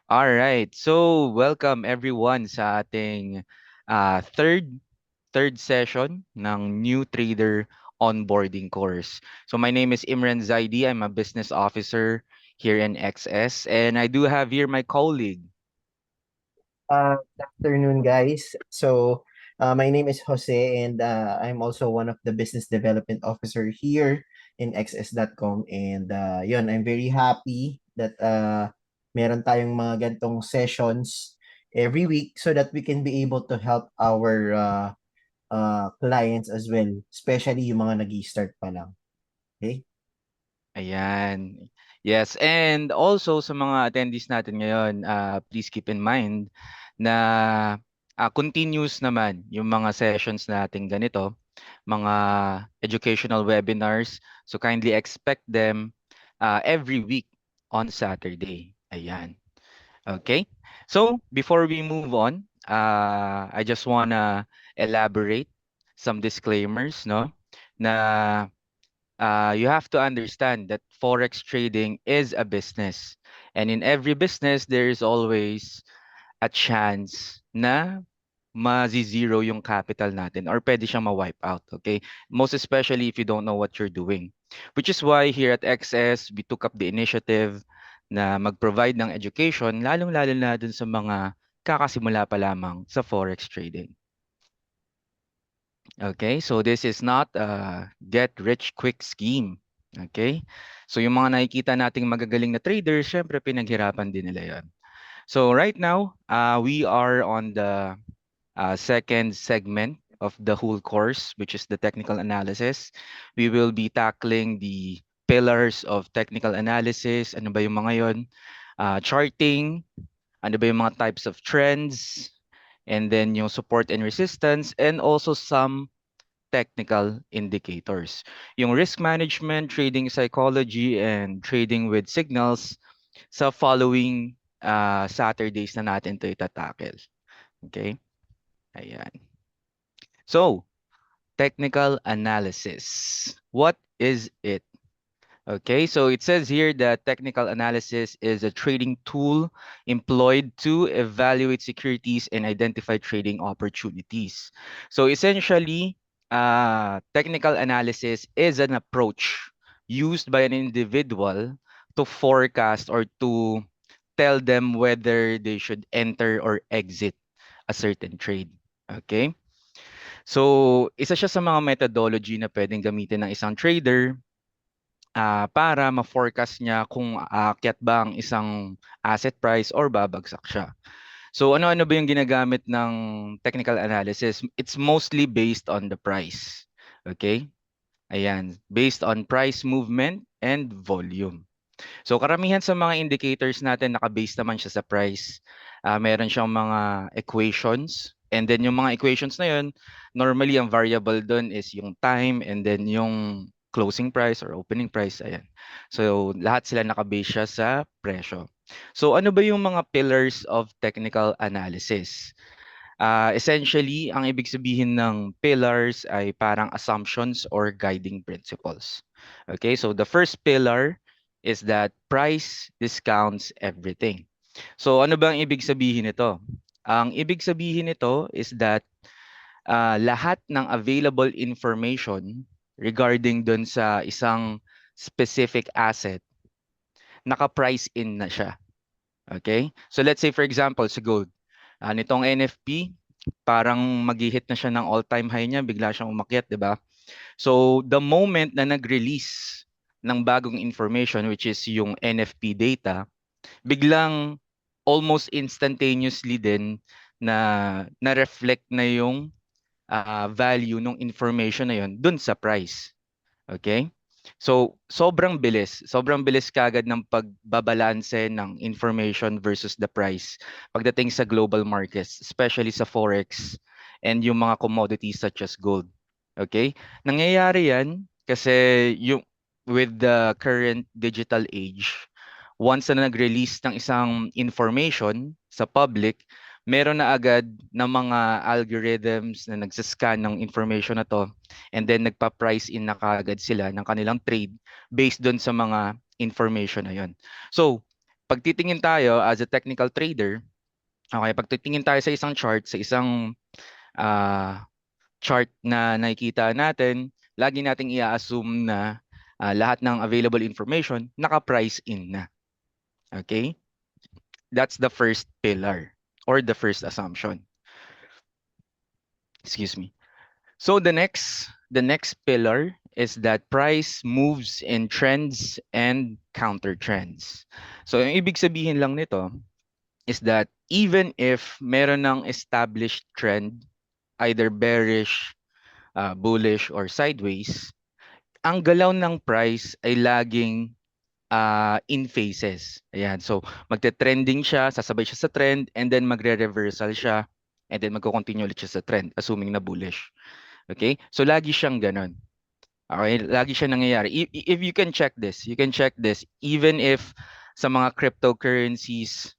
All right. So, welcome everyone sa ating third session ng New Trader Onboarding course. So, my name is Imran Zaidi. I'm a business officer here in XS, and I do have here my colleague. Good afternoon, guys. My name is Jose, and I'm also one of the business development officer here in XS.com. And yun, I'm very happy that meron tayong mga gantong sessions every week so that we can be able to help our clients as well, especially yung mga nag-start pa lang. Okay? Ayan. Yes, and also sa mga attendees natin ngayon, please keep in mind na continuous naman yung mga sessions natin ganito, mga educational webinars. So kindly expect them every week on Saturday. Ayan. Okay. So before we move on, I just wanna elaborate some disclaimers, no? Na you have to understand that forex trading is a business, and in every business there is always a chance na ma-zero yung capital natin or pwede siyang ma-wipe out, okay? Most especially if you don't know what you're doing. Which is why here at XS, we took up the initiative na mag-provide ng education, lalong-lalo na dun sa mga kakasimula pa lamang sa forex trading. Okay, so this is not a get rich quick scheme. Okay? So yung mga nakikita nating magagaling na traders, syempre pinaghirapan din nila 'yon. So right now, we are on the second segment of the whole course, which is the technical analysis. We will be tackling the pillars of technical analysis. Ano ba yung mga 'yon? Charting, ano ba yung mga types of trends, and then yung support and resistance, and also some technical indicators. Yung risk management, trading psychology, and trading with signals sa following Saturdays na natin ito itatackle. Okay? Ayan. So, technical analysis. What is it? Okay, so it says here that technical analysis is a trading tool employed to evaluate securities and identify trading opportunities. So essentially, technical analysis is an approach used by an individual to forecast or to tell them whether they should enter or exit a certain trade. Okay? So, isa siya sa mga methodology na pwedeng gamitin ng isang trader para ma-forecast niya kung aakyat ba ang isang asset price or babagsak siya. So ano-ano ba yung ginagamit ng technical analysis? It's mostly based on the price. Okay? Ayan, based on price movement and volume. So karamihan sa mga indicators natin naka-base naman siya sa price. Meron siyang mga equations, and then yung mga equations na yun, normally ang variable doon is yung time and then yung closing price or opening price. Ayan. So lahat sila naka-base siya sa presyo. So ano ba yung mga pillars of technical analysis? Essentially, ang ibig sabihin ng pillars ay parang assumptions or guiding principles. Okay, so the first pillar is that price discounts everything. So ano ba ang ibig sabihin nito? Ang ibig sabihin nito is that lahat ng available information regarding dun sa isang specific asset, naka-price in na siya. Okay? So let's say for example sa gold, nitong NFP, parang mag-hit na siya ng all-time high niya, bigla siyang umakyat, 'di ba? So the moment na nag-release ng bagong information which is yung NFP data, biglang almost instantaneously din na reflect na yung value ng information na yun dun sa price. Okay? So, sobrang bilis kagad ng pagbabalanse ng information versus the price pagdating sa global markets, especially sa forex and yung mga commodities such as gold. Okay? Nangyayari yan kasi yung with the current digital age, once na nag-release ng isang information sa public, meron na agad na mga algorithms na nagsascan ng information na to, and then nagpa-price in na kaagad sila ng kanilang trade based doon sa mga information na yon. So, pag titingin tayo as a technical trader, okay, pag titingin tayo sa isang chart, sa isang ah, chart na nakikita natin, lagi nating i-assume na lahat ng available information naka-price in na. Okay? That's the first pillar or the first assumption. Excuse me. So the next pillar is that price moves in trends and counter trends. So yung ibig sabihin lang nito is that even if meron ng established trend, either bearish, bullish, or sideways, ang galaw ng price ay laging in phases. Ayan. So, magte-trending siya, sasabay siya sa trend, and then magre-reversal siya, and then magko-continue ulit siya sa trend, assuming na bullish. Okay? So, lagi siyang ganun. Okay? Lagi siya nangyayari. If you can check this, you can check this, even if sa mga cryptocurrencies,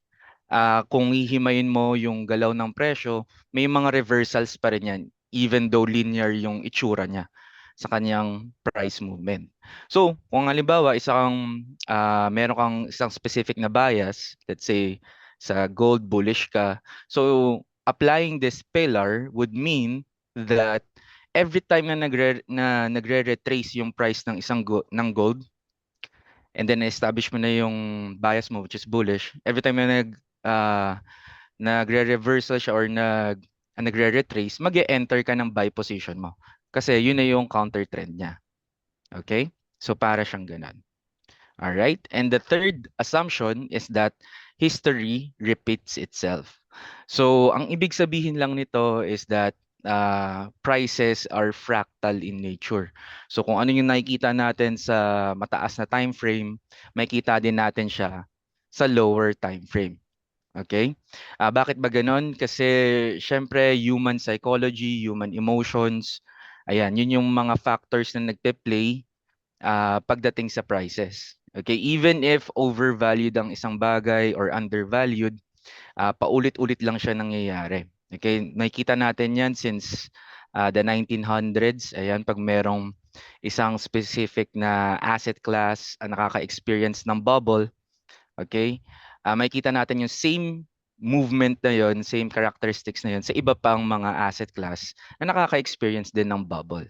kung hihimayin mo yung galaw ng presyo, may mga reversals pa rin yan, even though linear yung itsura niya sa kanyang price movement. So, kung halimbawa, meron kang isang specific na bias, let's say, sa gold bullish ka, so applying this pillar would mean that every time na nagre-retrace yung price ng ng gold, and then establish mo na yung bias mo which is bullish, every time na uh, nagre-reversal siya or nagre-retrace, mag-e-enter ka ng buy position mo. Kasi yun na yung counter trend niya. Okay? So para siyang ganun. All right? And the third assumption is that history repeats itself. So ang ibig sabihin lang nito is that prices are fractal in nature. So kung ano yung nakikita natin sa mataas na time frame, makikita din natin siya sa lower time frame. Okay? Bakit ba ganon? Kasi syempre human psychology, human emotions, ayan, yun yung mga factors na nagpe-play pagdating sa prices. Okay? Even if overvalued ang isang bagay or undervalued, paulit-ulit lang siya nangyayari. Okay? Nakikita natin yan since the 1900s. Ayan, pag merong isang specific na asset class nakaka-experience ng bubble, okay? Makikita natin yung same movement na yon, same characteristics na yon sa iba pang mga asset class na nakaka-experience din ng bubble.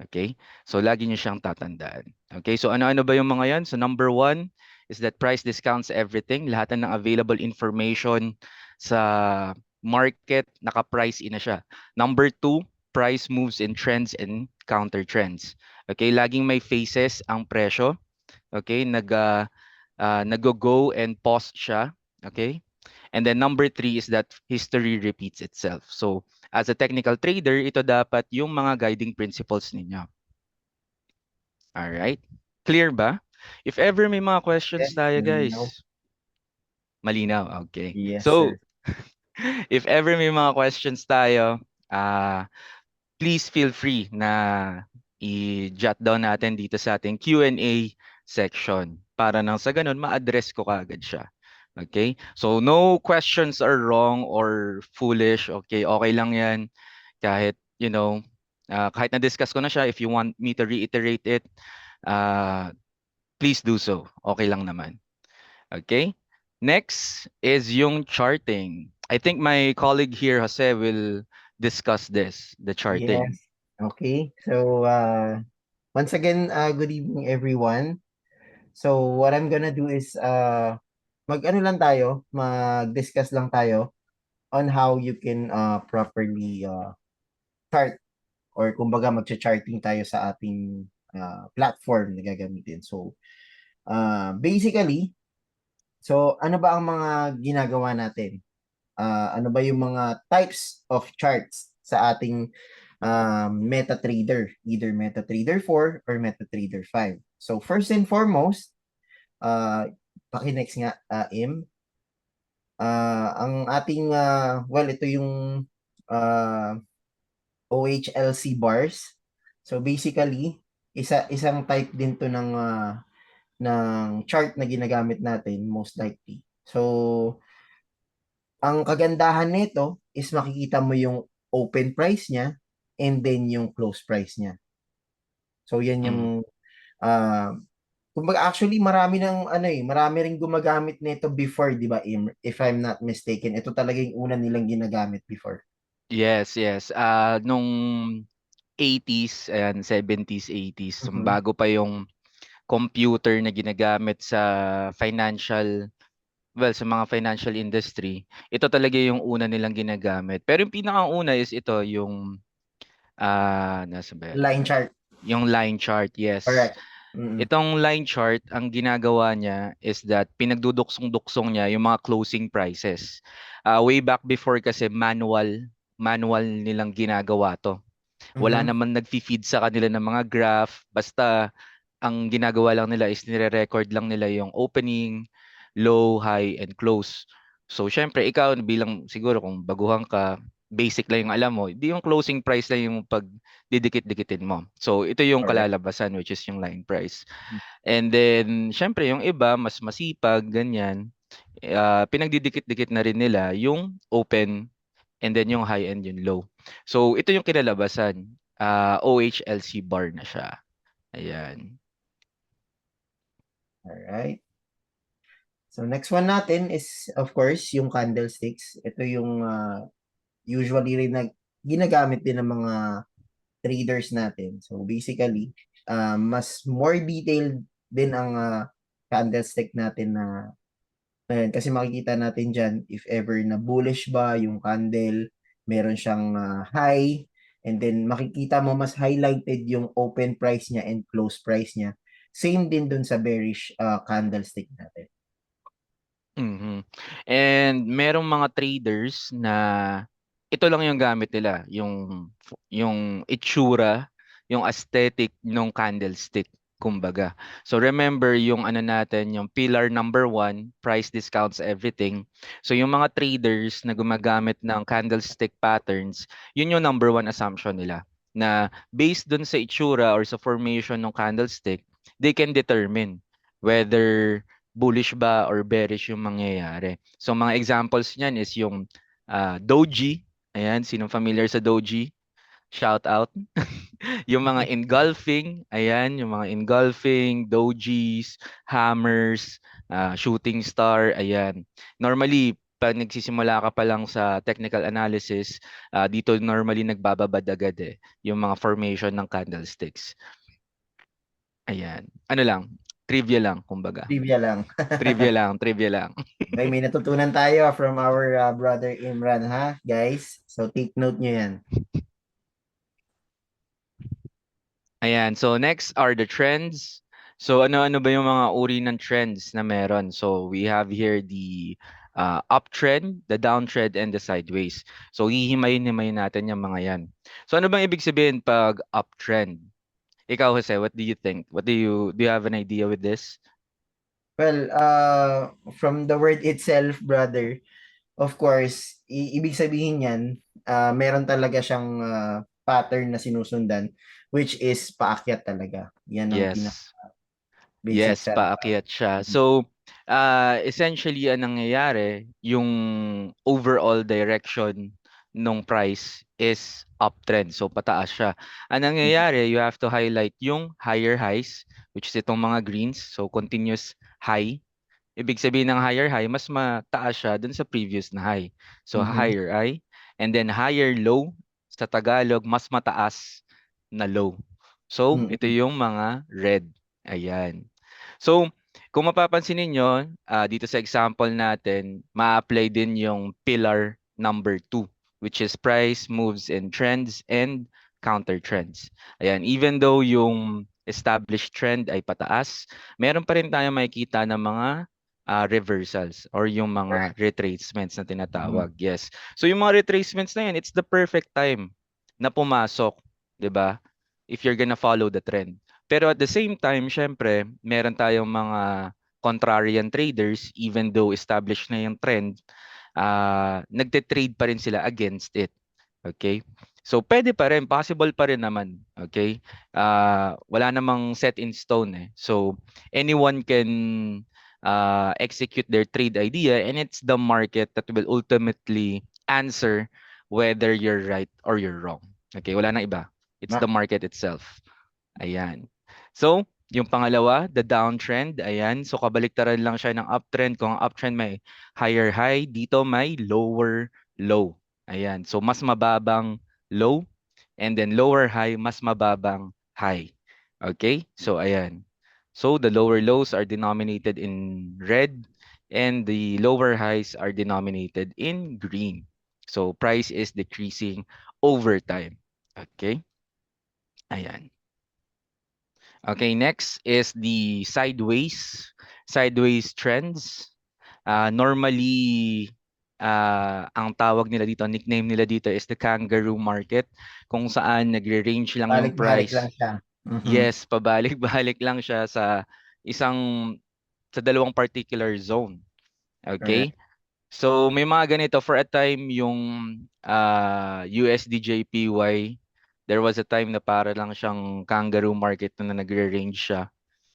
Okay? So, lagi niyo siyang tatandaan. Okay? So, ano-ano ba yung mga yan? So, number one is that price discounts everything. Lahat na ng available information sa market, naka-price in na siya. Number two, price moves in trends and counter trends. Okay? Laging may phases ang presyo. Okay? Nag-go and pause siya. Okay? And then number three is that history repeats itself. So, as a technical trader, ito dapat yung mga guiding principles ninyo. Alright? Clear ba? If ever may mga questions Yes, tayo, malinaw. guys. Malinaw, okay. Yes, So, sir. if ever may mga questions tayo, please feel free na i-jot down natin dito sa ating Q&A section para nang sa ganun ma-address ko kaagad siya. Okay? So no questions are wrong or foolish. Okay, okay lang 'yan kahit kahit na-discuss ko na siya, if you want me to reiterate it, uh, please do so. Okay lang naman. Okay? Next is yung charting. I think my colleague here, Jose, will discuss this, the charting. Yes. Okay. So, once again, good evening, everyone. So, what I'm gonna do is, mag-ano lang tayo, mag-discuss lang tayo on how you can properly chart or kumbaga mag-charting tayo sa ating platform na gagamitin. So, basically, so ano ba ang mga ginagawa natin? Ano ba yung mga types of charts sa ating MetaTrader, either MetaTrader 4 or MetaTrader 5. So first and foremost, paki-next nga, Im, ang ating, well, ito yung uh, OHLC bars. So basically, isang type din to ng chart na ginagamit natin most likely. So ang kagandahan nito is makikita mo yung open price niya and then yung close price niya. So yan yung Mm. uh, Kumbaga actually marami ng ano marami ring gumagamit nito before, 'di ba, if I'm not mistaken. Ito talaga yung una nilang ginagamit before. Yes, yes. Nung 80s, ayan, 70s, 80s, Mhm. bago pa yung computer na ginagamit sa financial, well, sa mga financial industry, ito talaga yung una nilang ginagamit. Pero yung pinakauna is ito, yung, nasa ba yan? Line chart, Yung line chart, yes. correct. Mm. Itong line chart, ang ginagawa niya is that pinagduduksong-duksong niya yung mga closing prices. Way back before kasi manual nilang ginagawa to. Wala Mhm. naman nagfi-feed sa kanila ng mga graph, basta ang ginagawa lang nila is nire-record lang nila yung opening, low, high, and close. So, syempre, ikaw bilang siguro kung baguhan ka, basic lang yung alam mo, di yung closing price lang yung pag didikit-dikitin mo. So, ito yung Correct. kalalabasan, which is yung line price. And then, syempre, yung iba, mas masipag, ganyan, pinagdidikit-dikit na rin nila yung open and then yung high and yung low. So, ito yung kinalabasan. OHLC bar na siya. Ayan. All right. So next one natin is of course yung candlesticks. Ito yung usually rin ginagamit din ng mga traders natin. So basically, mas more detailed din ang candlestick natin na ayan, kasi makikita natin dyan if ever na bullish ba yung candle, meron siyang high, and then makikita mo mas highlighted yung open price niya and close price niya. Same din dun sa bearish candlestick natin. Mhm. And merong mga traders na ito lang yung gamit nila, yung itsura, yung aesthetic ng candlestick, kumbaga. So remember yung ano natin, yung pillar number one, price discounts everything. So yung mga traders na gumagamit ng candlestick patterns, yun yung number one assumption nila na based dun sa itsura or sa formation ng candlestick, they can determine whether bullish ba or bearish yung mangyayari. So mga examples niyan is yung doji. Ayan, sinong familiar sa doji? Shout out. Yung mga engulfing, ayan, yung mga engulfing, dojis, hammers, shooting star, ayan. Normally, pag nagsisimula ka pa lang sa technical analysis, dito normally nagbababad agad yung mga formation ng candlesticks. Ayan. Ano lang, trivia lang, kumbaga. Trivia lang. Trivia lang, trivia lang. Okay, may natutunan tayo from our brother Imran, ha, guys? So take note nyo yan. Ayan, so next are the trends. So ano-ano ba yung mga uri ng trends na meron? So we have here the uptrend, the downtrend, and the sideways. So hihimayin-himayin natin yung mga yan. So ano bang ibig sabihin pag uptrend? Ikaw, Jose, what do you think? Do you have an idea with this? Well, from the word itself, brother, of course, ibig sabihin yan, meron talaga siyang pattern na sinusundan, which is paakyat talaga. Yan ang Yes. pinaka-basic Yes, sa... paakyat siya. So, essentially, ang nangyayari, yung overall direction ng price is uptrend. So, pataas siya. Ang nangyayari, you have to highlight yung higher highs, which is itong mga greens. So, continuous high. Ibig sabihin ng higher high, mas mataas siya dun sa previous na high. So, Mhm. higher high. And then, higher low. Sa Tagalog, mas mataas na low. So, ito Mhm. yung mga red. Ayan. So, kung mapapansin ninyo, dito sa example natin, ma-apply din yung pillar number 2, which is price, moves, and trends, and counter trends. Ayan, even though yung established trend ay pataas, meron pa rin tayong makikita ng mga reversals or yung mga Correct. retracements na Mhm. tinatawag. Yes. So, yung mga retracements na yun, it's the perfect time na pumasok, 'di ba? If you're gonna follow the trend. Pero at the same time, syempre, meron tayong mga contrarian traders, even though established na yung trend, nagte-trade pa rin sila against it. Okay? So, pwede pa rin, possible pa rin naman. Okay? Wala namang set in stone eh. So, anyone can execute their trade idea and it's the market that will ultimately answer whether you're right or you're wrong. Okay? Wala nang iba. It's the Ma- market itself. Ayan. So, Yung pangalawa, the downtrend. Ayan. So kabaliktaran lang siya ng uptrend. Kung ang uptrend may higher high, dito may lower low. Ayan. So mas mababang low and then lower high, mas mababang high. Okay? So ayan. So the lower lows are denominated in red and the lower highs are denominated in green. So price is decreasing over time. Okay? Ayan. Okay, next is the sideways trends. Normally, ang tawag nila dito, nickname nila dito is the kangaroo market, kung saan nagre-range lang yung Balik-balik lang price. siya. Mhm. Yes, pabalik-balik lang siya sa isang, sa dalawang particular zone. Correct. Okay? So, may mga ganito. For a time, yung USDJPY, there was a time na para lang siyang kangaroo market na nagre-range siya.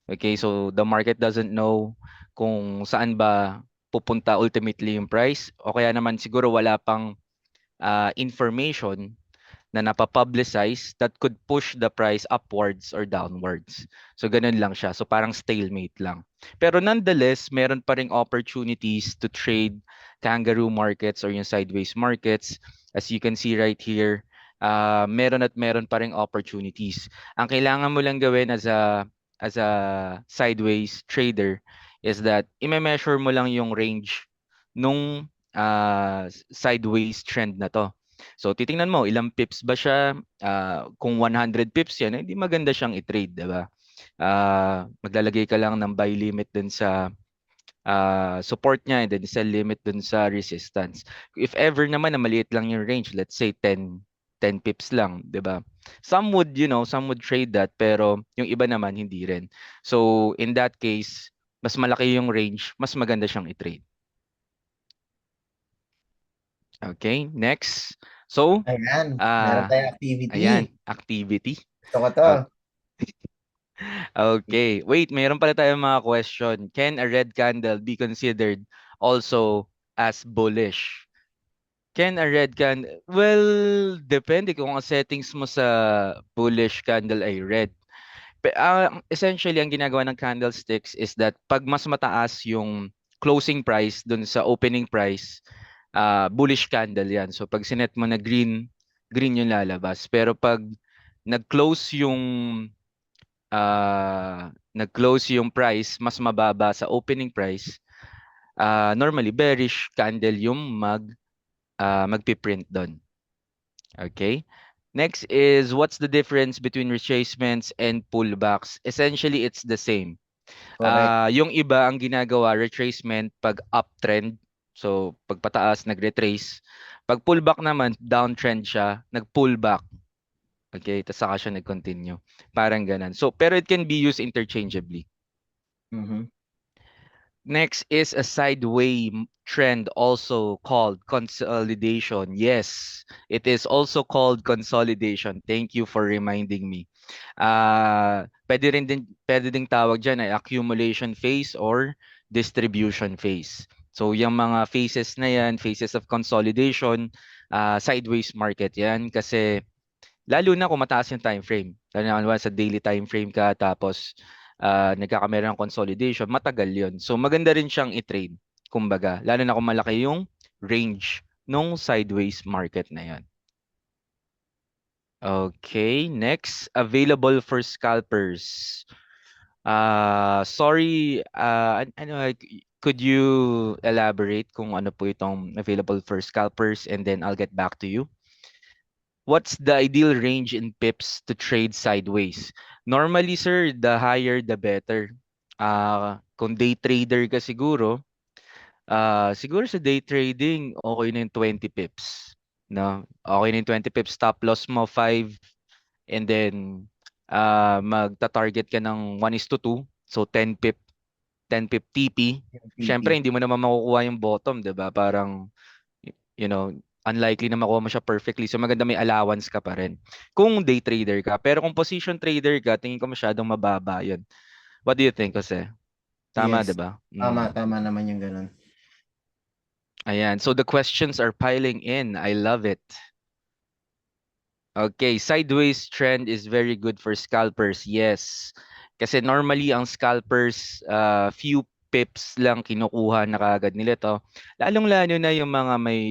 Okay, so the market doesn't know kung saan ba pupunta ultimately yung price o kaya naman siguro wala pang information na napapublicize that could push the price upwards or downwards. So ganun lang siya. So parang stalemate lang. Pero nonetheless, meron pa ring opportunities to trade kangaroo markets or yung sideways markets. As you can see right here, meron at meron pa ring opportunities. Ang kailangan mo lang gawin as a sideways trader is that i-measure mo lang yung range nung sideways trend na to. So titingnan mo ilang pips ba siya, kung 100 pips 'yan, hindi maganda siyang i-trade, 'di ba? Maglalagay ka lang ng buy limit dun sa support niya and then sell limit dun sa resistance. If ever naman na maliit lang yung range, let's say 10 pips lang, 'di ba? Some would trade that pero yung iba naman hindi rin. So in that case, mas malaki yung range, mas maganda siyang i-trade. Okay, next. So, Ayan, meron ah tayong activity. ayan, activity. Gusto ko to. O- Okay. Wait, mayroon pala tayong mga question. Can a red candle be considered also as bullish? Can a red candle? Well, depende kung ang settings mo sa bullish candle ay red. Essentially, ang ginagawa ng candlesticks is that pag mas mataas yung closing price dun sa opening price, bullish candle yan. So pag sinet mo na green, green yung lalabas. Pero pag nag-close yung nag-close yung price mas mababa sa opening price, normally bearish candle yung magpiprint doon. Okay? Next is what's the difference between retracements and pullbacks? Essentially, it's the same. Correct. Yung iba ang ginagawa retracement pag uptrend. So, pag pataas nag-retrace. Pag pullback naman, downtrend siya, nag-pullback. Okay, tapos saka siya nag-continue. Parang ganun. So, pero it can be used interchangeably. Mhm. Next is a trend also called consolidation. Yes, it is also called consolidation. Thank you for reminding me. Pwede ding tawag diyan ay accumulation phase or distribution phase. So yung mga phases na yan, phases of consolidation, sideways market yan kasi lalo na kung mataas yung time frame. Lalo na kung sa daily time frame ka tapos nagkakamera ng consolidation, matagal yun. So maganda rin siyang i-trade. Kumbaga, lalo na kung malaki yung range nung sideways market na yan. Okay, next, available for scalpers. Sorry, could you elaborate kung ano po itong available for scalpers and then I'll get back to you. What's the ideal range in pips to trade sideways? Normally, sir, the higher the better. Kung day trader ka siguro, siguro sa day trading, okay na yung 20 pips. No? Okay na yung 20 pips. Stop loss mo 5 and then magta-target ka ng 1:2. So 10 pip TP. Yung Syempre, PP. hindi mo naman makukuha yung bottom, 'di ba? Parang you know, unlikely na makuha mo siya perfectly. So maganda may allowance ka pa rin. Kung day trader ka. Pero kung position trader ka, tingin ko masyadong mababa 'yun. What do you think, Jose? Tama, Yes. 'di ba? Tama, tama naman yung ganun. Ayan. So the questions are piling in. I love it. Okay, sideways trend is very good for scalpers. Yes. Kasi normally ang scalpers, few pips lang kinukuha na kaagad nila 'to. Lalong-lalo na yung mga may,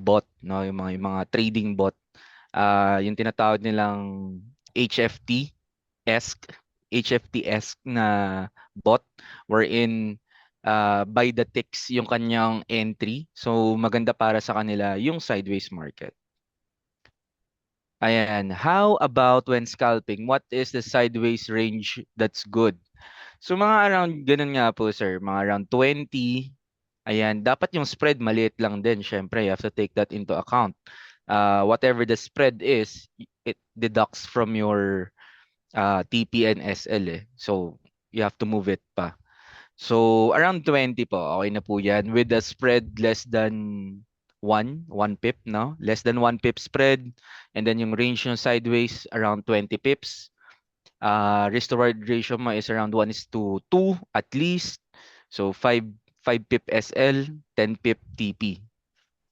bot 'no, yung mga trading bot. Yung tinatawag nilang HFT-esque, HFT-esque na bot wherein, by the ticks yung kanyang entry. So maganda para sa kanila yung sideways market. Ayan. How about when scalping? What is the sideways range that's good? So mga around ganun nga po sir, mga around 20. Ayan, dapat yung spread maliit lang din. Syempre, you have to take that into account. Whatever the spread is, it deducts from your, TP and SL eh. So you have to move it pa. So around 20 po, okay na po yan. With the spread less than 1 pip, no? Less than 1 pip spread. And then yung range yung sideways, around 20 pips. Risk to reward ratio mo is around 1:2 at least. So 5 pip SL, 10 pip TP.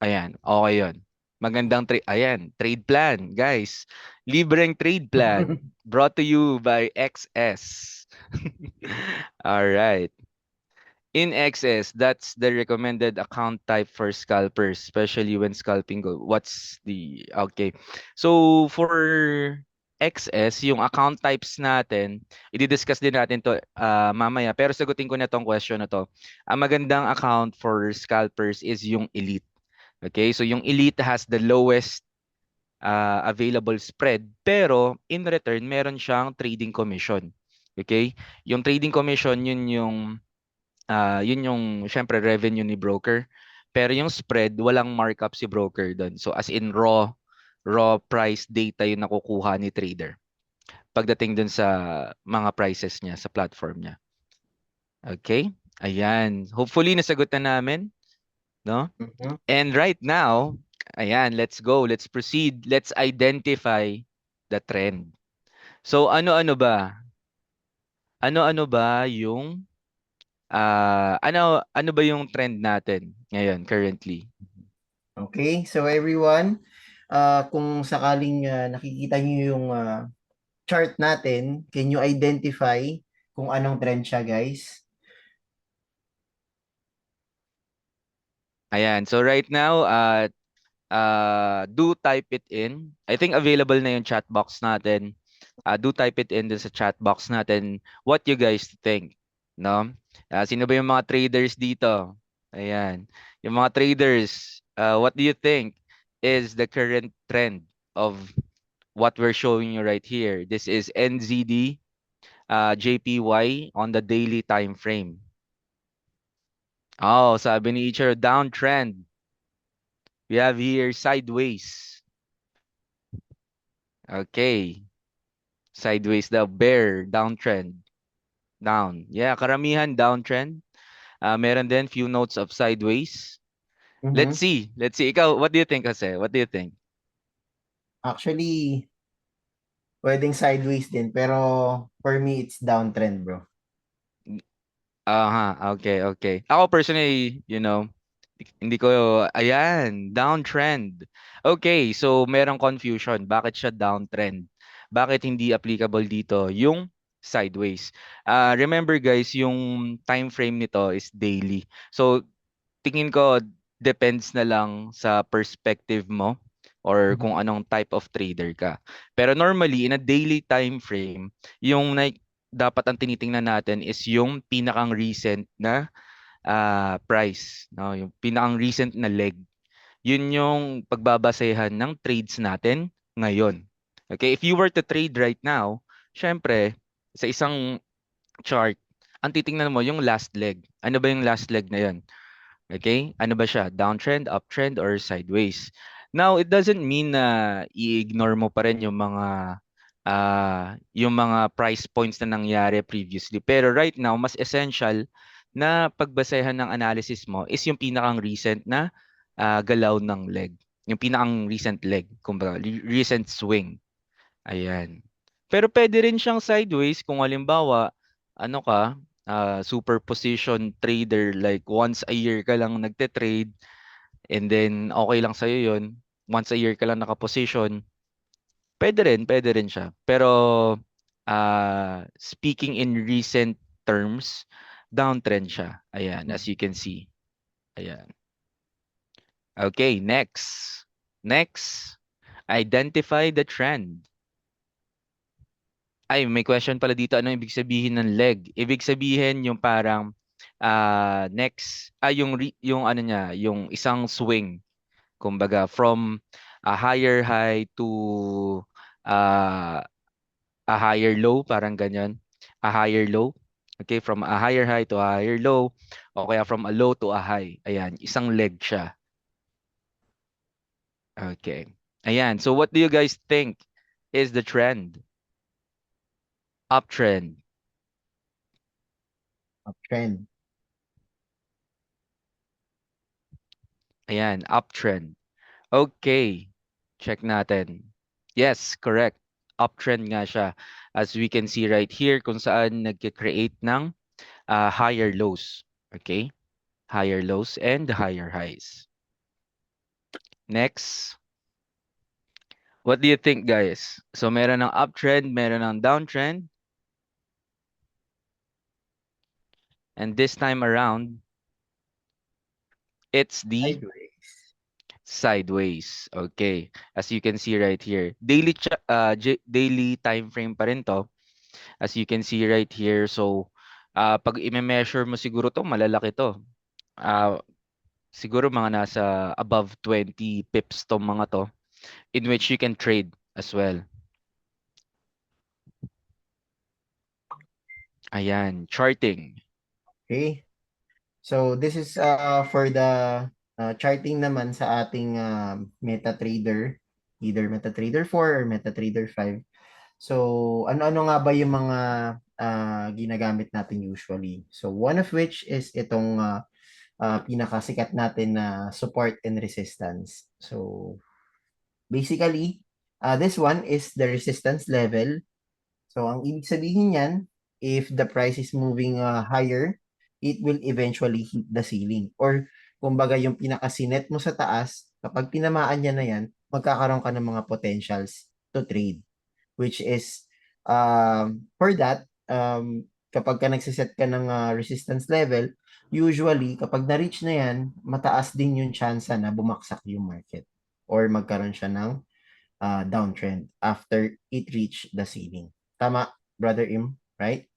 Ayan, okay yun. Magandang trade. Ayan, trade plan, guys. Libreng trade plan brought to you by XS. All right. In excess, that's the recommended account type for scalpers, especially when scalping go. What's the okay? So for XS, yung account types natin, i-discuss din natin to, mamaya. Pero sagutin ko na tong question na to. Ang magandang account for scalpers is yung Elite. Okay, so yung Elite has the lowest, available spread, pero in return meron siyang trading commission. Okay? Yung trading commission, yun yung syempre revenue ni broker. Pero yung spread, walang markup si broker doon. So as in raw price data yung nakukuha ni trader pagdating dun sa mga prices niya sa platform niya. Okay? Ayan. Hopefully nasagot na namin, no? Mhm. And right now, ayan, let's go. Let's proceed. Let's identify the trend. So ano-ano ba yung, ano ba yung trend natin ngayon currently? Okay, so everyone, kung sakaling nakikita niyo yung chart natin, can you identify kung anong trend siya, guys? Ayan. So right now, do type it in. I think available na yung chat box natin. Do type it in dun sa chat box natin what you guys think, no? Sino ba yung mga traders dito? Ayan. Yung mga traders, what do you think is the current trend of what we're showing you right here? This is NZD, JPY on the daily time frame. Oh, sabi ni Ichiro, downtrend. We have here sideways. Okay. Sideways the bear, downtrend. Down. Yeah, karamihan downtrend. Meron din few notes of sideways. Let's Mhm. see. Let's see. Ikaw, what do you think, Jose? What do you think? Actually, pwedeng sideways din, pero for me, it's downtrend, bro. Aha, okay, okay. Ako personally, hindi ko, ayan, downtrend. Okay, so merong confusion. Bakit siya downtrend? Bakit hindi applicable dito yung sideways? Remember guys, yung time frame nito is daily. So tingin ko depends na lang sa perspective mo or Mhm. kung anong type of trader ka. Pero normally in a daily time frame, yung dapat ang tinitingnan natin is yung pinakang recent na, price, no? Yung pinakang recent na leg. Yun yung pagbabasehan ng trades natin ngayon. Okay, if you were to trade right now, syempre sa isang chart, ang titingnan mo yung last leg. Ano ba yung last leg na yun? Okay? Ano ba siya? Downtrend, uptrend, or sideways? Now, it doesn't mean na i-ignore mo pa rin yung mga price points na nangyari previously. Pero right now, mas essential na pagbasehan ng analysis mo is yung pinakang recent na, galaw ng leg. Yung pinakang recent leg, kumbaga, recent swing. Ayan. Pero pwede rin siyang sideways kung halimbawa, ano ka, superposition trader like once a year ka lang nagte-trade and then okay lang sa'yo yun. Once a year ka lang nakaposition. Pwede rin siya. Pero speaking in recent terms, downtrend siya. Ayan, as you can see. Ayan. Okay, next. Next, identify the trend. Ay, may question pala dito. Ano ibig sabihin ng leg? Ibig sabihin yung parang yung ano niya, yung isang swing. Kumbaga from a higher high to uh, a higher low, parang ganyan. A higher low. Okay, from a higher high to a higher low o kaya from a low to a high. Ayan, isang leg siya. Okay. Ayan, so what do you guys think is the trend? Uptrend. Uptrend. Ayan, uptrend. Okay. Check natin. Yes, correct. Uptrend nga siya. As we can see right here kung saan nagke-create ng higher lows. Okay? Higher lows and higher highs. Next. What do you think, guys? So meron ng uptrend, meron ng downtrend. And this time around, it's the Sideways. sideways. Okay. As you can see right here. Daily time frame pa rin to. As you can see right here. So, pag i-measure mo siguro to, malalaki to. Ah, siguro mga nasa above 20 pips tong mga to in which you can trade as well. Ayan, charting. Okay. So this is for the charting naman sa ating MetaTrader, either MetaTrader 4 or MetaTrader 5. So ano-ano nga ba yung mga ginagamit natin usually? So one of which is itong pinakasikat natin na support and resistance. So basically, this one is the resistance level. So, ang ibig sabihin niyan, if the price is moving higher, it will eventually hit the ceiling. Or, kumbaga, yung pinakasinet mo sa taas, kapag tinamaan niya na yan, magkakaroon ka ng mga potentials to trade. Which is, for that, kapag ka nagsiset ka ng resistance level, usually, kapag na-reach na yan, mataas din yung chance na bumaksak yung market. Or magkaroon siya ng downtrend after it reached the ceiling. Tama, Brother Im, right?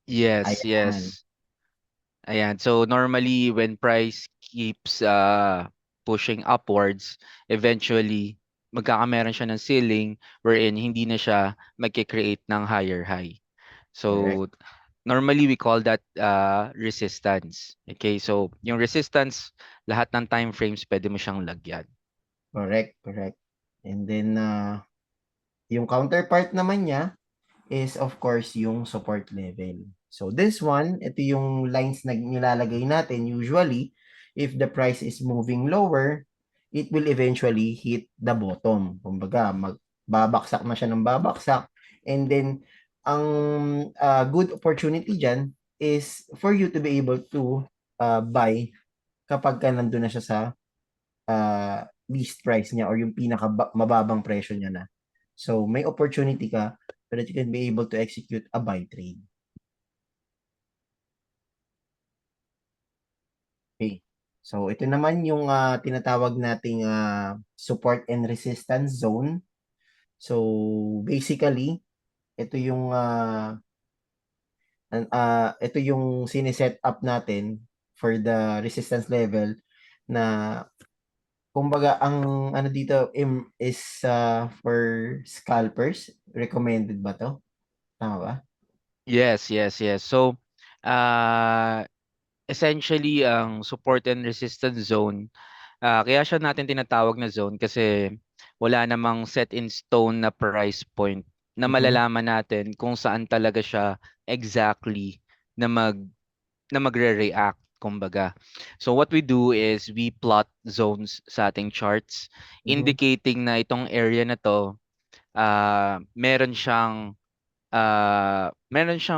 Yes, Ayan, yes. Ayan. So normally when price keeps pushing upwards, eventually magkakameron siya ng ceiling wherein hindi na siya magke-create ng higher high. correct, So normally we call that resistance. Okay? So yung resistance, lahat ng time frames pwede mo siyang lagyan. correct. And then, yung counterpart naman niya is of course yung support level. So this one, ito yung lines na nilalagay natin usually if the price is moving lower, it will eventually hit the bottom. Kumbaga, magbabaksak na siya ng babaksak and then ang good opportunity dyan is for you to be able to buy kapag ka nandun na siya sa least price niya or yung pinaka mababang presyo niya na. So, may opportunity ka so that you can be able to execute a buy trade. Okay. So, ito naman yung tinatawag nating support and resistance zone. So, basically, ito yung ito yung siniset up natin for the resistance level na kumbaga ang ano dito is for scalpers. Recommended ba to? Tama ba? Yes, yes, yes. So essentially ang support and resistance zone, kaya siya natin tinatawag na zone kasi wala namang set in stone na price point na Mhm. malalaman natin kung saan talaga siya exactly na magre-react kumbaga. So what we do is we plot zones sa ating charts Mhm. indicating na itong area na to meron siyang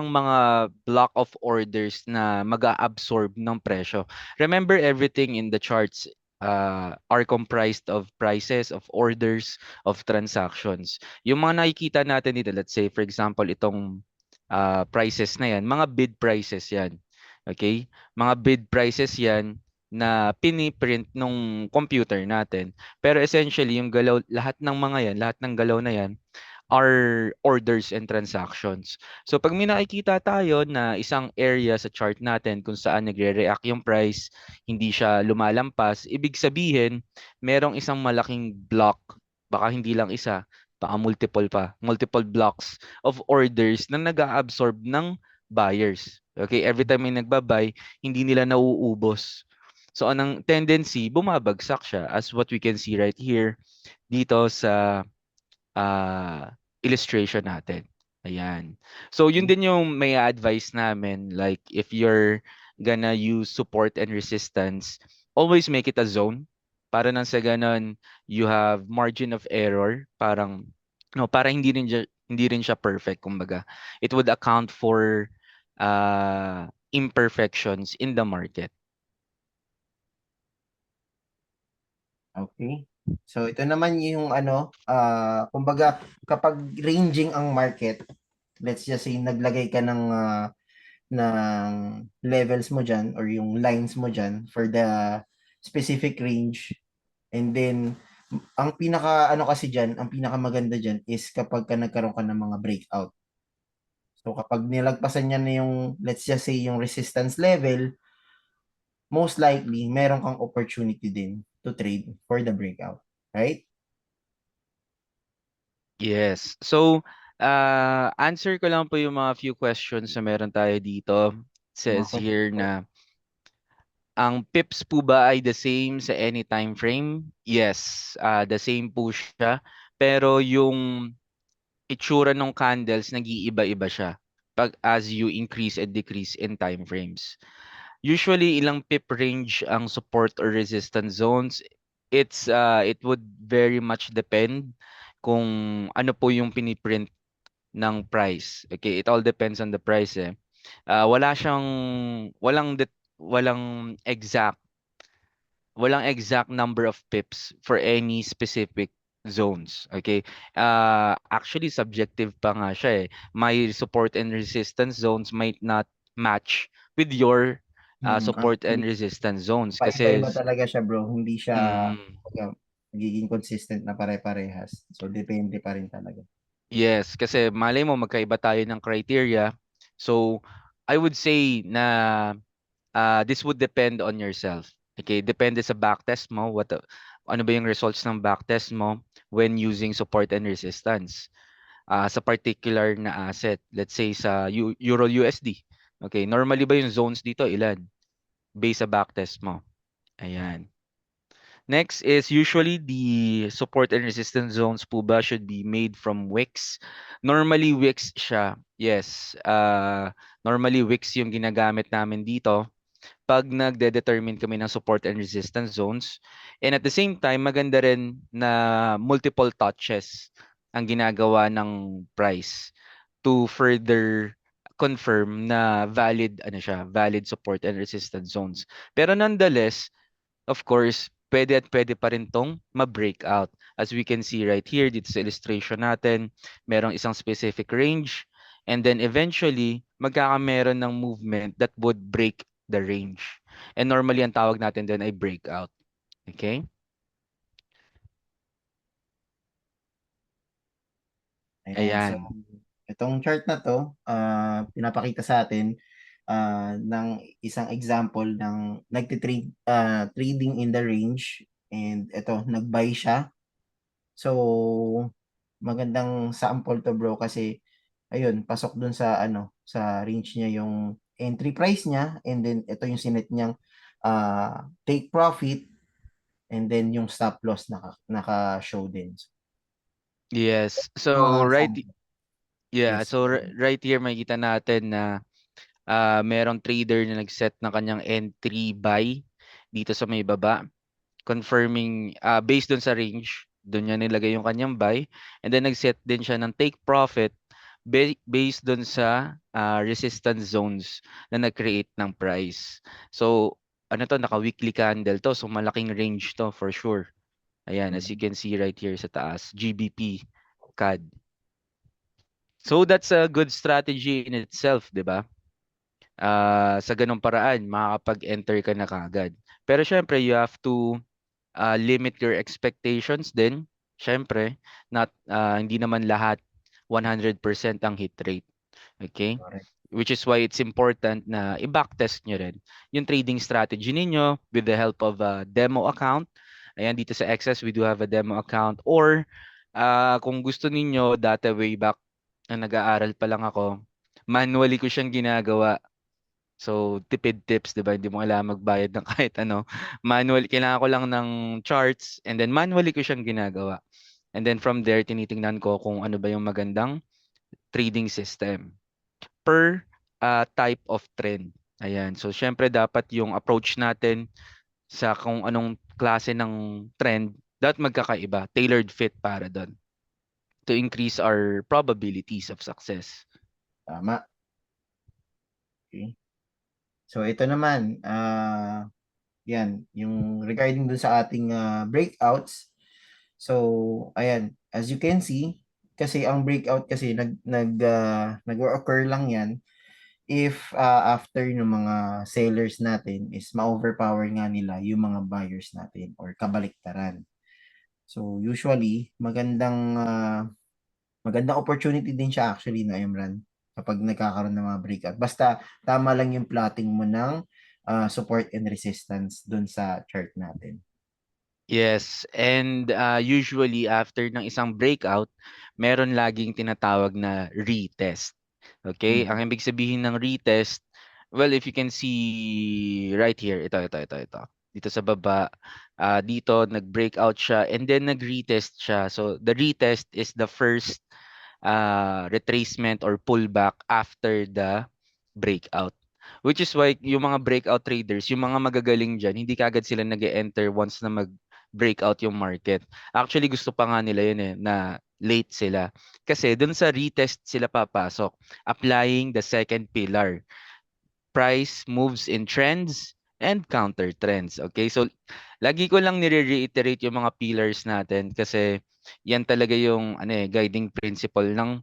mga block of orders na mag-absorb ng presyo. Remember everything in the charts. are comprised of prices, of orders, of transactions. Yung mga nakikita natin dito, let's say for example, itong prices na yan, mga bid prices yan. Okay? Mga bid prices yan na piniprint nung computer natin. Pero essentially, yung galaw, lahat ng mga yan, lahat ng galaw na yan, are orders and transactions. So pag may nakikita tayo na isang area sa chart natin kung saan nagre-react yung price, hindi siya lumalampas, ibig sabihin merong isang malaking block, baka hindi lang isa, baka multiple pa, multiple blocks of orders na nag-absorb ng buyers. Okay, every time may nagba-buy, hindi nila nauubos. So anong tendency, bumabagsak siya as what we can see right here dito sa illustration natin. Ayan. So, yun Okay. din yung may advice namin. Like, if you're gonna use support and resistance, always make it a zone. Para nang sa ganun, you have margin of error. Parang, no, para hindi rin siya perfect, kumbaga. It would account for imperfections in the market. Okay. So ito naman yung ano, kumbaga kapag ranging ang market, let's just say naglagay ka ng levels mo diyan or yung lines mo diyan for the specific range, and then ang pinaka ano kasi diyan, ang pinaka maganda diyan is kapag ka nagkaroon ka ng mga breakout. So kapag nilagpasan niya na yung, let's just say, yung resistance level, most likely meron kang opportunity din to trade for the breakout, right? Yes. So, answer ko lang po yung mga few questions na meron tayo dito. Mga Says question here po. na, ang pips po ba ay the same sa any time frame? Yes, the same po siya. Pero yung itsura ng candles nag-iiba-iba siya pag as you increase and decrease in time frames. Usually, ilang pip range ang support or resistance zones. It would very much depend kung ano po yung piniprint ng price. Okay, it all depends on the price eh. Wala siyang walang exact number of pips for any specific zones. Okay? Actually subjective pa nga siya eh. My support and resistance zones might not match with your Ang support and resistance zones kasi paiba-iba talaga siya, bro. Hindi siya mm, kumbaga, nagiging consistent na pare-parehas. So depende pa rin talaga. yes, kasi malay mo magkaiba tayo ng criteria. So I would say na this would depend on yourself. Okay, depende sa backtest mo, ano ba yung results ng backtest mo when using support and resistance sa particular na asset. Let's say sa Euro USD. Okay, normally ba yung zones dito ilan? Based sa backtest mo. Ayan. Next is usually the support and resistance zones po ba should be made from wicks. Normally wicks siya. Yes. Normally wicks yung ginagamit namin dito pag nagde-determine kami ng support and resistance zones. And at the same time, maganda rin na multiple touches ang ginagawa ng price to further confirm na valid support and resistance zones. Pero nonetheless, of course, pwede pa rin tong ma-breakout. As we can see right here, dito sa illustration natin, merong isang specific range, and then eventually, magkakameron ng movement that would break the range. And normally, ang tawag natin din ay breakout. Okay? Ayan. So Ayan. itong chart na to, pinapakita sa atin ng isang example ng nagtitrade trading in the range, and ito nag-buy siya. So magandang sample to, bro, kasi ayun, pasok dun sa ano, sa range niya yung entry price niya, and then ito yung sinet niyang take profit, and then yung stop loss naka-show din. So, Yes. yung mga So, sample. yeah. Yes. So, right here, makikita natin na merong trader na nag-set ng kanyang entry buy dito sa may baba, confirming based dun sa range, dun niya nilagay yung kanyang buy, and then nag-set din siya ng take profit based dun sa resistance zones na nag-create ng price. So ano 'to, naka-weekly candle 'to, so malaking range 'to for sure. Ayan, as you Mm. can see right here sa taas, GBP CAD. So that's a good strategy in itself, 'di ba? Sa ganung paraan makakapag-enter ka na kaagad. Pero syempre you have to limit your expectations din. Syempre, hindi naman lahat 100% ang hit rate. Okay? Correct. Which is why it's important na i-backtest nyo rin yung trading strategy ninyo with the help of a demo account. Ayan, dito sa XS, we do have a demo account. Or, kung gusto ninyo, data way back na nag-aaral pa lang ako, manually ko siyang ginagawa. So, tipid tips, 'di ba? Hindi mo kailangan magbayad ng kahit ano. Kailangan ko lang ng charts and then manually ko siyang ginagawa. And then from there, tinitingnan ko kung ano ba yung magandang trading system per type of trend. Ayan. So, syempre dapat yung approach natin sa kung anong klase ng trend, dapat magkakaiba, tailored fit para doon to increase our probabilities of success. Tama. Okay. So ito naman, yan, yung regarding dun sa ating breakouts. So, ayan, as you can see, kasi ang breakout kasi nag-occur lang yan if after ng mga sellers natin is ma-overpower nga nila yung mga buyers natin or kabaliktaran. So, usually, magandang opportunity din siya actually na Imran kapag nagkakaroon ng mga breakout. Basta tama lang yung plotting mo ng support and resistance dun sa chart natin. Yes, and usually after ng isang breakout, meron laging tinatawag na retest. Okay? Mm. Ang ibig sabihin ng retest, well, if you can see right here, ito. Dito sa baba, dito nag-breakout siya and then nag-retest siya. So the retest is the first retracement or pullback after the breakout. Which is why yung mga breakout traders, yung mga magagaling dyan, hindi kaagad sila nag enter once na mag-breakout yung market. Actually, gusto pa nga nila yun na late sila. Kasi dun sa retest sila papasok, applying the second pillar. Price moves in trends and counter trends. Okay? So, lagi ko lang nire-reiterate yung mga pillars natin kasi yan talaga yung guiding principle ng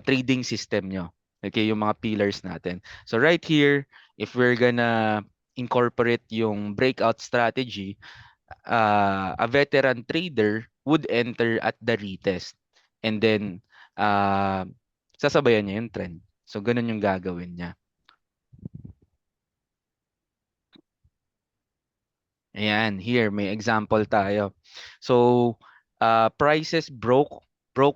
trading system nyo. Okay, yung mga pillars natin. So right here, if we're gonna incorporate yung breakout strategy, a veteran trader would enter at the retest and then uh, sasabayan niya yung trend. So ganun yung gagawin niya. Ayan, here may example tayo. So, prices broke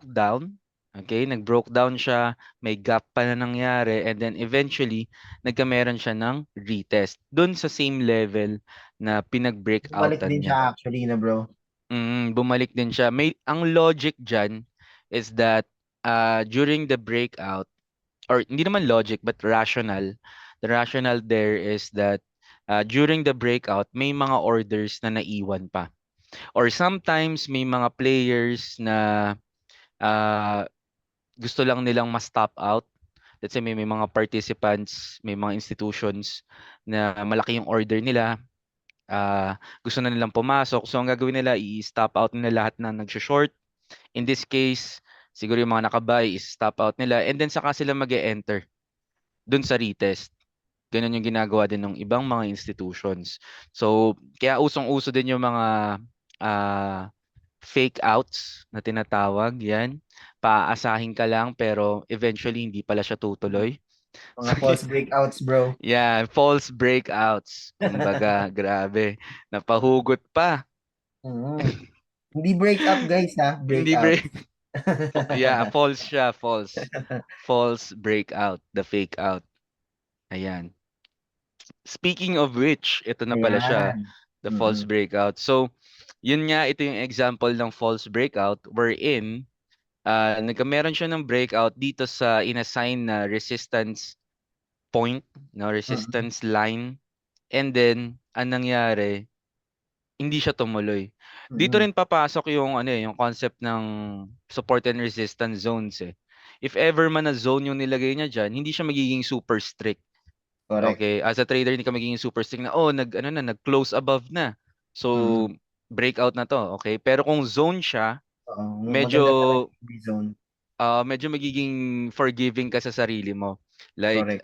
down. Okay, nag-broke down siya, may gap pa na nangyari and then eventually nagkameron siya ng retest doon sa same level na Bumalik pinag-breakoutan din niya. siya actually na bro. Bumalik din siya. Ang logic diyan is that during the breakout or hindi naman logic but rational. The rationale there is that during the breakout, may mga orders na naiwan pa. Or sometimes may mga players na uh, gusto lang nilang ma-stop out. Let's say may mga participants, may mga institutions na malaki yung order nila, gusto na nilang pumasok. So ang gagawin nila, i-stop out nila lahat na nag-short. In this case, siguro yung mga nakabuy, i-stop out nila and then saka sila mag-enter dun sa retest. Ganun yung ginagawa din ng ibang mga institutions. So, kaya usong-uso din yung mga ah, fake outs na tinatawag. Yan. Paasahin ka lang pero eventually hindi pala siya tutuloy. Mga false breakouts bro. Yeah, false breakouts. Kumbaga, grabe. Napahugot pa. Mm. Hindi breakup guys ha, Hindi breakout. break. Yeah, false siya, false. False breakout, the fake out. Ayan. Speaking of which, ito na pala siya, Ayan. the false Mm-mm. breakout. So, yun nga, ito yung example ng false breakout wherein nagkameron siya ng breakout dito sa inassign na resistance point, no, Mm-mm. resistance line. And then, ang nangyari, hindi siya tumuloy. Dito Mm-mm. rin papasok yung yung concept ng support and resistance zones eh. If ever man na zone yung nilagay niya diyan, hindi siya magiging super strict. Correct. Okay, as a trader hindi ka magiging super strict na, oh, nag-ano na, nag-close above na. So, Mm. breakout na 'to, okay? Pero kung zone siya, Oo, medyo maganda talaga yung free zone. medyo magiging forgiving ka sa sarili mo. Like, Correct.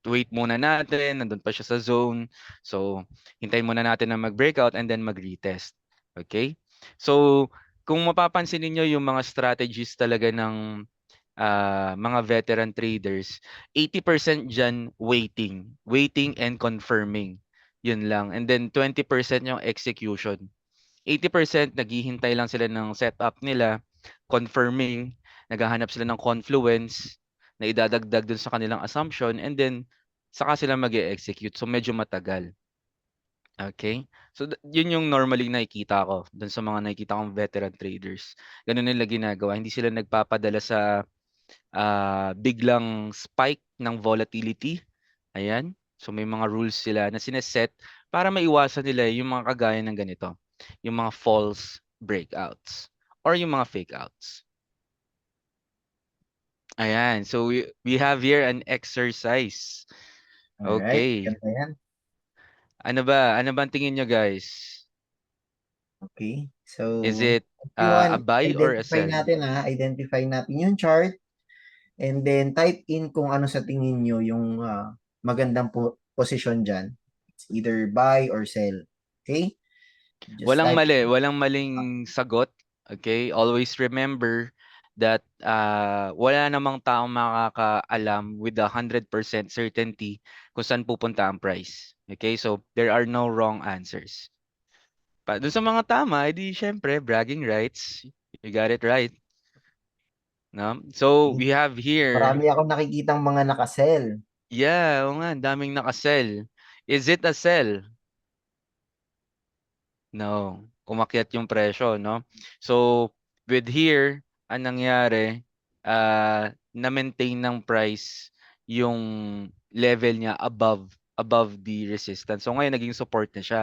wait muna natin, nandun pa siya sa zone. So, hintayin muna natin na mag-breakout and then mag-retest. Okay? So, kung mapapansin niyo yung mga strategies talaga ng mga veteran traders, 80% diyan waiting, waiting and confirming. Yun lang. And then 20% yung execution. 80% naghihintay lang sila ng setup nila, confirming, naghahanap sila ng confluence na idadagdag dun sa kanilang assumption and then saka sila mag-e-execute. So medyo matagal. Okay? So yun yung normally nakikita ko dun sa mga nakikita kong veteran traders. Ganun nila ginagawa. Hindi sila nagpapadala sa biglang spike ng volatility. Ayan. So may mga rules sila na sineset para maiwasan nila yung mga kagaya ng ganito. Yung mga false breakouts or yung mga fake outs. Ayan. So we have here an exercise. Alright, Okay. ganda yan. Ano ba? Ano ba ang tingin nyo guys? Okay. Is So, it a everyone, buy or a identify sell? natin identify natin yung chart and then type in kung ano sa tingin nyo yung magandang position dyan. It's either buy or sell. Okay? Just Walang type mali, in. walang maling sagot. Okay? Always remember that wala namang taong makakaalam with 100% certainty kung saan pupunta ang price. Okay? So, there are no wrong answers. Dun sa mga tama, edi syempre, bragging rights. You got it right. No? So, Okay? we have here, Marami ako nakikitang mga nakasell. yeah, oo nga, ang daming nakasell. Is it a sell? No, umakyat yung presyo, no? So, with here, ang nangyari, na-maintain ng price yung level niya above the resistance. So, ngayon, naging support na siya.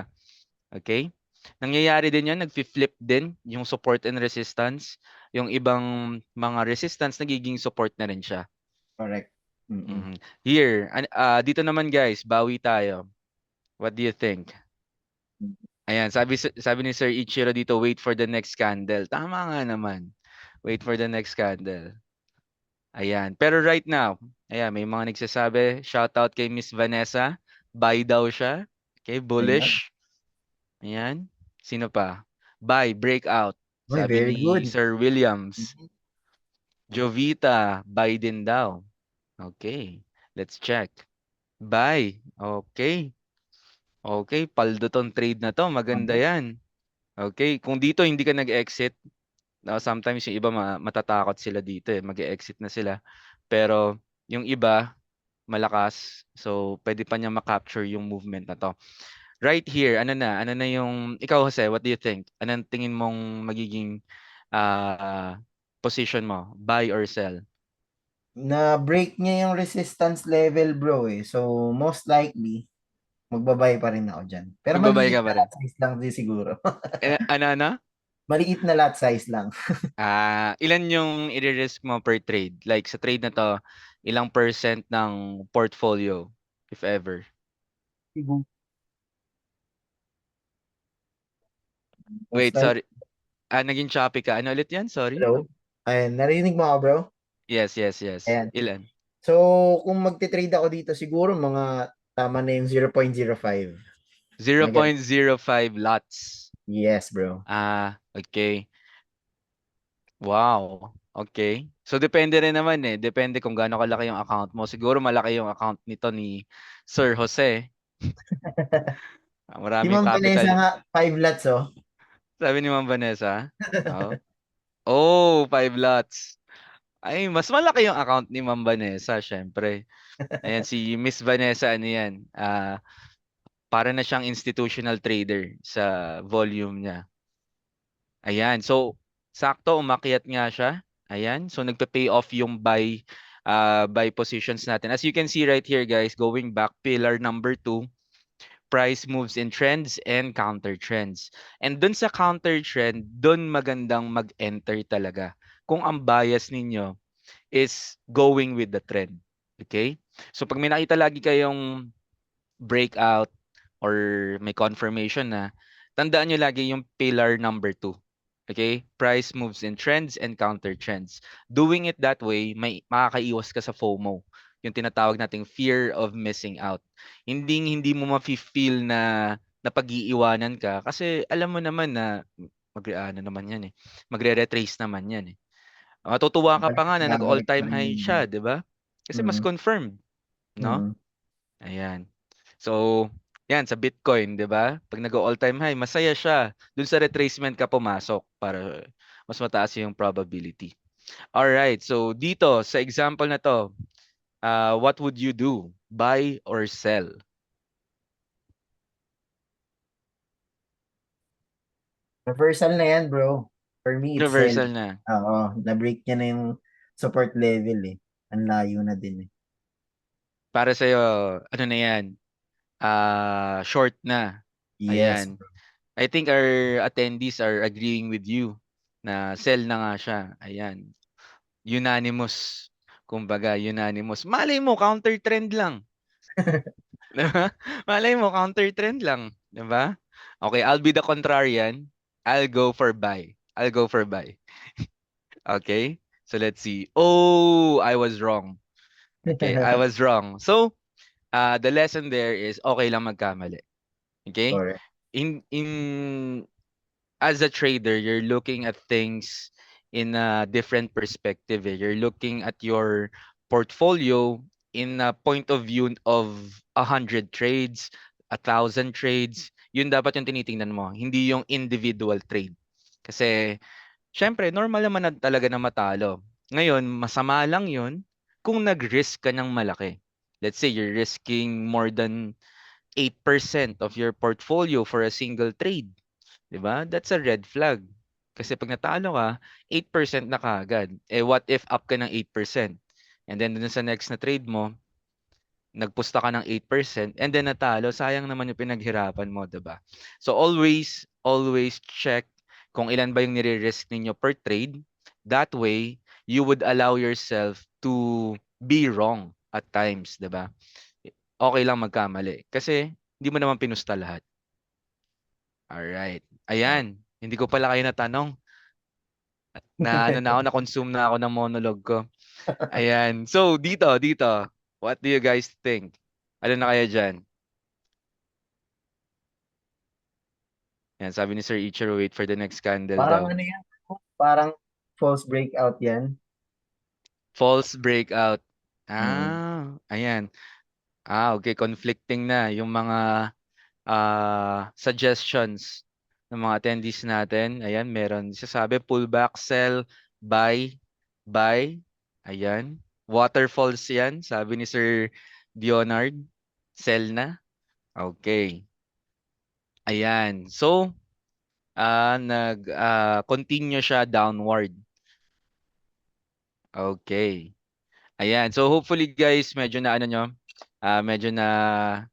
Okay? Nangyayari din yan, nag-flip din yung support and resistance. Yung ibang mga resistance, nagiging support na rin siya. Correct. Mm-mm. Mhm. Here, dito naman guys, bawi tayo. What do you think? Ayan, sabi ni Sir Ichiro dito, wait for the next candle. Tama nga naman. Wait for the next candle. Ayan. Pero right now, ayan, may mga nagsasabi, shout out kay Miss Vanessa. Buy daw siya. Okay, Ayan. bullish. Ayan. Sino pa? Buy, breakout. Uy, Sabi very ni good. Sir Williams. Mhm. Jovita, buy din daw. Okay, let's check. Buy. Okay. Okay, paldo tong trade na to. Maganda Ano? yan. Okay, kung dito hindi ka nag-exit, sometimes yung iba matatakot sila dito eh, mag-exit na sila. Pero yung iba malakas, so pwede pa niya ma-capture yung movement na to. Right here, ano na yung ikaw Jose, what do you think? Anong tingin mong magiging position mo? Buy or sell? Na-break niya yung resistance level, bro eh. So, most likely, magbabay pa rin ako dyan. Pero Magbabay maliit ka na pa rin. lot size lang din siguro. Ano? Maliit na lot size lang. Ilan yung i-risk mo per trade? Like sa trade na to, ilang percent ng portfolio if ever? Siguro. Most Wait, likely, sorry. Naging choppy ka. Ano ulit yan? Sorry. bro. Ayun, narinig mo ako, bro? Yes, yes, yes. Ayan. Ilan? So, kung magte-trade ako dito, siguro mga tama na yung 0.05. Mga ganun. 0.05 lots. Yes, bro. Okay. Wow. Okay. So, depende rin naman eh. Depende kung gaano kalaki yung account mo. Siguro malaki yung account nito ni Sir Jose. Si Maraming Ma'am capital. Vanessa nga, 5 lots, oh. Sabi ni Ma'am Vanessa. Oh. Oh, 5 lots. Ay, mas malaki yung account ni Ma'am Vanessa, syempre. Ayan, si Miss Vanessa, ano yan? Para na siyang institutional trader sa volume niya. Ayan, so sakto umakyat nga siya. Ayan, so nagpe-pay off yung buy positions natin. As you can see right here, guys, going back, pillar number 2, price moves in trends and counter trends. And dun sa counter trend, dun magandang mag-enter talaga. Kung ang bias ninyo is going with the trend. Okay? So pag may nakita lagi kayong breakout or may confirmation na, tandaan nyo lagi yung pillar number 2. Okay? Price moves in trends and counter trends. Doing it that way, may makakaiwas ka sa FOMO. Yung tinatawag nating fear of missing out. Hindi mo mafe-feel na napag-iiwanan ka kasi alam mo naman na ano naman yan eh. Magre-retrace naman yan eh. Matutuwa ka pa nga na Babalik pa nag-all-time rin high yun. siya, 'di ba? Kasi mas Mm, confirmed, no? mm. Ayan. So, yan sa Bitcoin, 'di ba? Pag nag-all-time high, masaya siya. Dun sa retracement ka pumasok para mas mataas yung probability. All right. So, dito sa example na 'to, what would you do? Buy or sell? Reversal na yan, bro. For me, it's sell. Reversal na. Oo, na-break niya na yung support level eh. Ang layo na din eh. Para sa ano na 'yan? Short na. Yes, Ayan. bro. I think our attendees are agreeing with you na sell na nga siya. Ayan. Unanimous. Kumbaga, unanimous. Malay mo, counter trend lang. 'Di ba? Malay mo, counter trend lang. 'Di ba? Okay, I'll be the contrarian. I'll go for buy. I'll go for buy. Okay? So let's see. Oh, I was wrong. Okay, I was wrong. So, the lesson there is okay lang magkamali. Okay? Correct. In as a trader, you're looking at things in a different perspective. Eh. You're looking at your portfolio in a point of view of 100 trades, 1,000 trades. Yun dapat yung tinitingnan mo, hindi yung individual trade. Kasi, syempre, normal naman na talaga na matalo. Ngayon, masama lang yun kung nag-risk ka ng malaki. Let's say you're risking more than 8% of your portfolio for a single trade. 'Di ba? That's a red flag. Kasi pag natalo ka, 8% na kaagad. Eh what if up ka ng 8%? And then dun sa next na trade mo, nagpusta ka ng 8% and then natalo, sayang naman yung pinaghirapan mo, 'di ba? So always check kung ilan ba yung nire-risk ninyo per trade. That way, you would allow yourself to be wrong at times, 'di ba? Okay lang magkamali kasi hindi mo naman pinusta lahat. Alright. Ah, Ayan, hindi ko pala kayo natanong. Na ano na ako, na-consume na ako ng monologue ko. Ayan. So, dito, what do you guys think? Ano na kaya diyan? Yan, sabi ni Sir Ichiro, wait for the next candle Parang daw. ano yan? Parang false breakout yan. False breakout. Mm. Ayan. Okay, conflicting na yung mga suggestions ng mga attendees natin. Ayan, meron sasabi pullback, sell, buy, buy. Ayan. Waterfalls yan, sabi ni Sir Leonard. Sell na. Okay. Ayan. So, continue siya downward. Okay. Ayan. So, hopefully guys, medyo na ano nyo, medyo na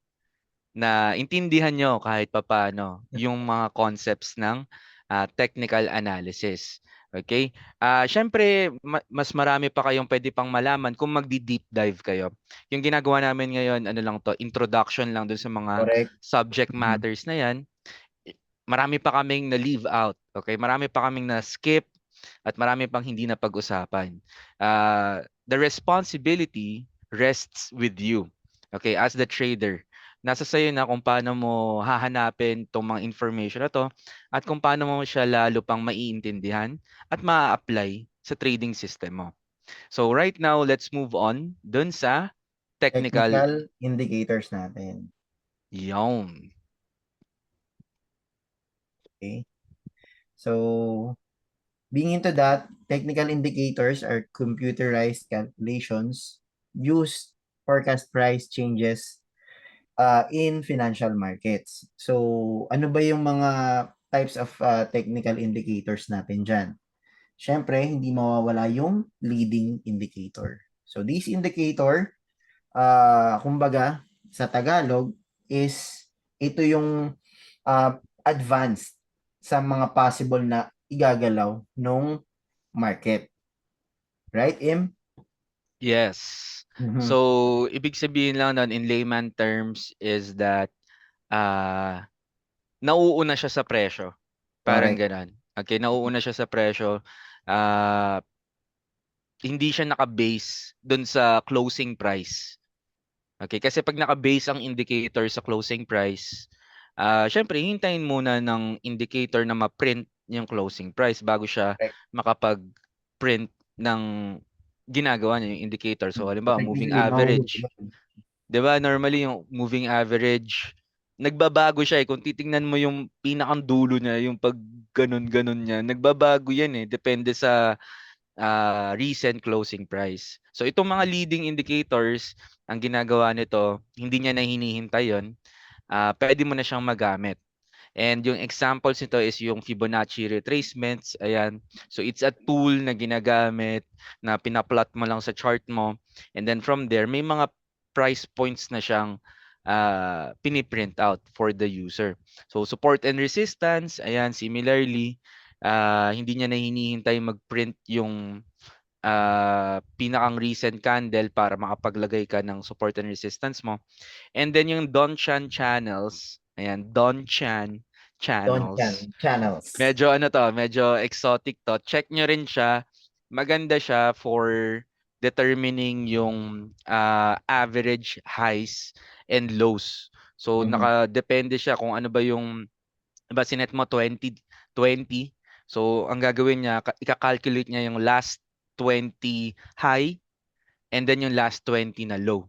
intindihan nyo kahit papaano yung mga concepts ng technical analysis. Okay? Syempre, mas marami pa kayong pwede pang malaman kung magdi-deep dive kayo. Yung ginagawa namin ngayon, ano lang to, introduction lang dun sa mga Correct. subject Mm. matters na yan. Marami pa kaming na-leave out. Okay? Marami pa kaming na-skip at marami pang hindi na pag-usapan. The responsibility rests with you. Okay, as the trader. Nasa sa'yo na kung paano mo hahanapin itong mga information na to at kung paano mo siya lalo pang maiintindihan at ma-apply sa trading system mo. So right now, let's move on dun sa technical Technical indicators natin. yawn. Okay? So, being into that, technical indicators are computerized calculations used forecast price changes in financial markets. So, ano ba yung mga types of technical indicators natin dyan? Siyempre, hindi mawawala yung leading indicator. So, this indicator, kumbaga, sa Tagalog, is ito yung advanced sa mga possible na igagalaw nung market. Right, Im? Yes. Mhm. So, ibig sabihin lang nun in layman terms is that, ah, nauuna siya sa presyo, parang Correct. gano'n. Okay, nauuna siya sa presyo, ah, hindi siya naka-base dun sa closing price. Okay, kasi 'pag naka-base ang indicator sa closing price, siyempre hihintayin muna ng indicator na ma-print yung closing price bago siya Correct. makapag-print ng ginagawa niya, yung indicator. So, So halimbawa moving technically, mahuhuli average, yun. 'di ba normally yung moving average, nagbabago siya, eh. Kung titingnan mo yung pinakang dulo niya, yung 'pag gano'n-gano'n niya, nagbabago yan, eh, depende sa recent closing price. So itong mga leading indicators, ang ginagawa nito, hindi niya na hinihintay 'yon, puwede mo na siyang magamit. And yung examples nito is yung Fibonacci retracements, ayan. So it's a tool na ginagamit na pina-plot mo lang sa chart mo, and then from there may mga price points na siyang, pini-print out for the user. So support and resistance, ayan similarly, hindi niya na hinihintay mag-print yung, pinakang recent candle para makapaglagay ka ng support and resistance mo. And then yung Donchan channels, ayan, Donchan channels. Chan channels. Medyo ano 'to, medyo exotic 'to. Check niyo rin siya. Maganda siya for determining yung, average highs and lows. So, Mhm. nakadepende siya kung ano ba yung 'di ba sinet mo 20. So, ang gagawin niya ika-calculate niya yung last 20 high and then yung last 20 na low,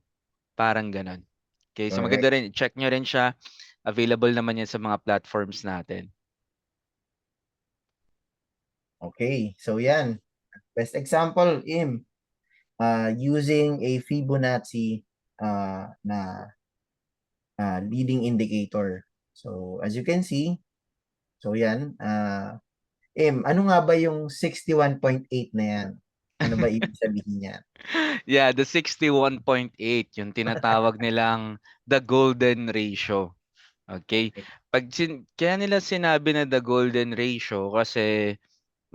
parang gano'n. Okay, so Correct. maganda rin, check niyo rin siya. Available naman 'yan sa mga platforms natin. Okay. So yan. Best example, using a Fibonacci na leading indicator. So as you can see, so yan, ano nga ba yung 61.8 na yan? Ano ba ibig sabihin niya? Yeah, the 61.8 yung tinatawag nilang the golden ratio, okay. Kaya nila sinabi na the golden ratio kasi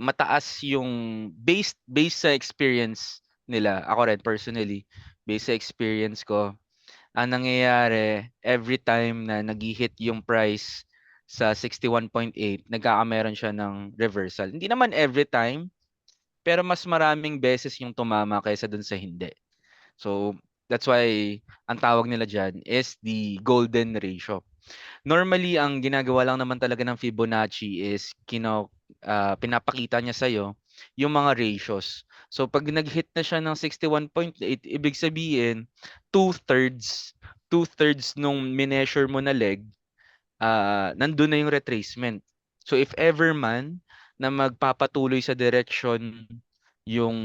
mataas yung based sa experience nila, ako rin personally, based sa experience ko, ang nangyayari every time na naghi-hit yung price sa 61.8 nagkakameron siya ng reversal. Hindi naman every time, pero mas maraming beses yung tumama kaysa dun sa hindi. So, that's why ang tawag nila diyan is the golden ratio. Normally, ang ginagawa lang naman talaga ng Fibonacci is pinapakita niya sa'yo yung mga ratios. So, 'pag nag-hit na siya ng 61.8, ibig sabihin two-thirds two-thirds nung mineasure mo na leg, nandun na yung retracement. So, if ever man na magpapatuloy sa direction yung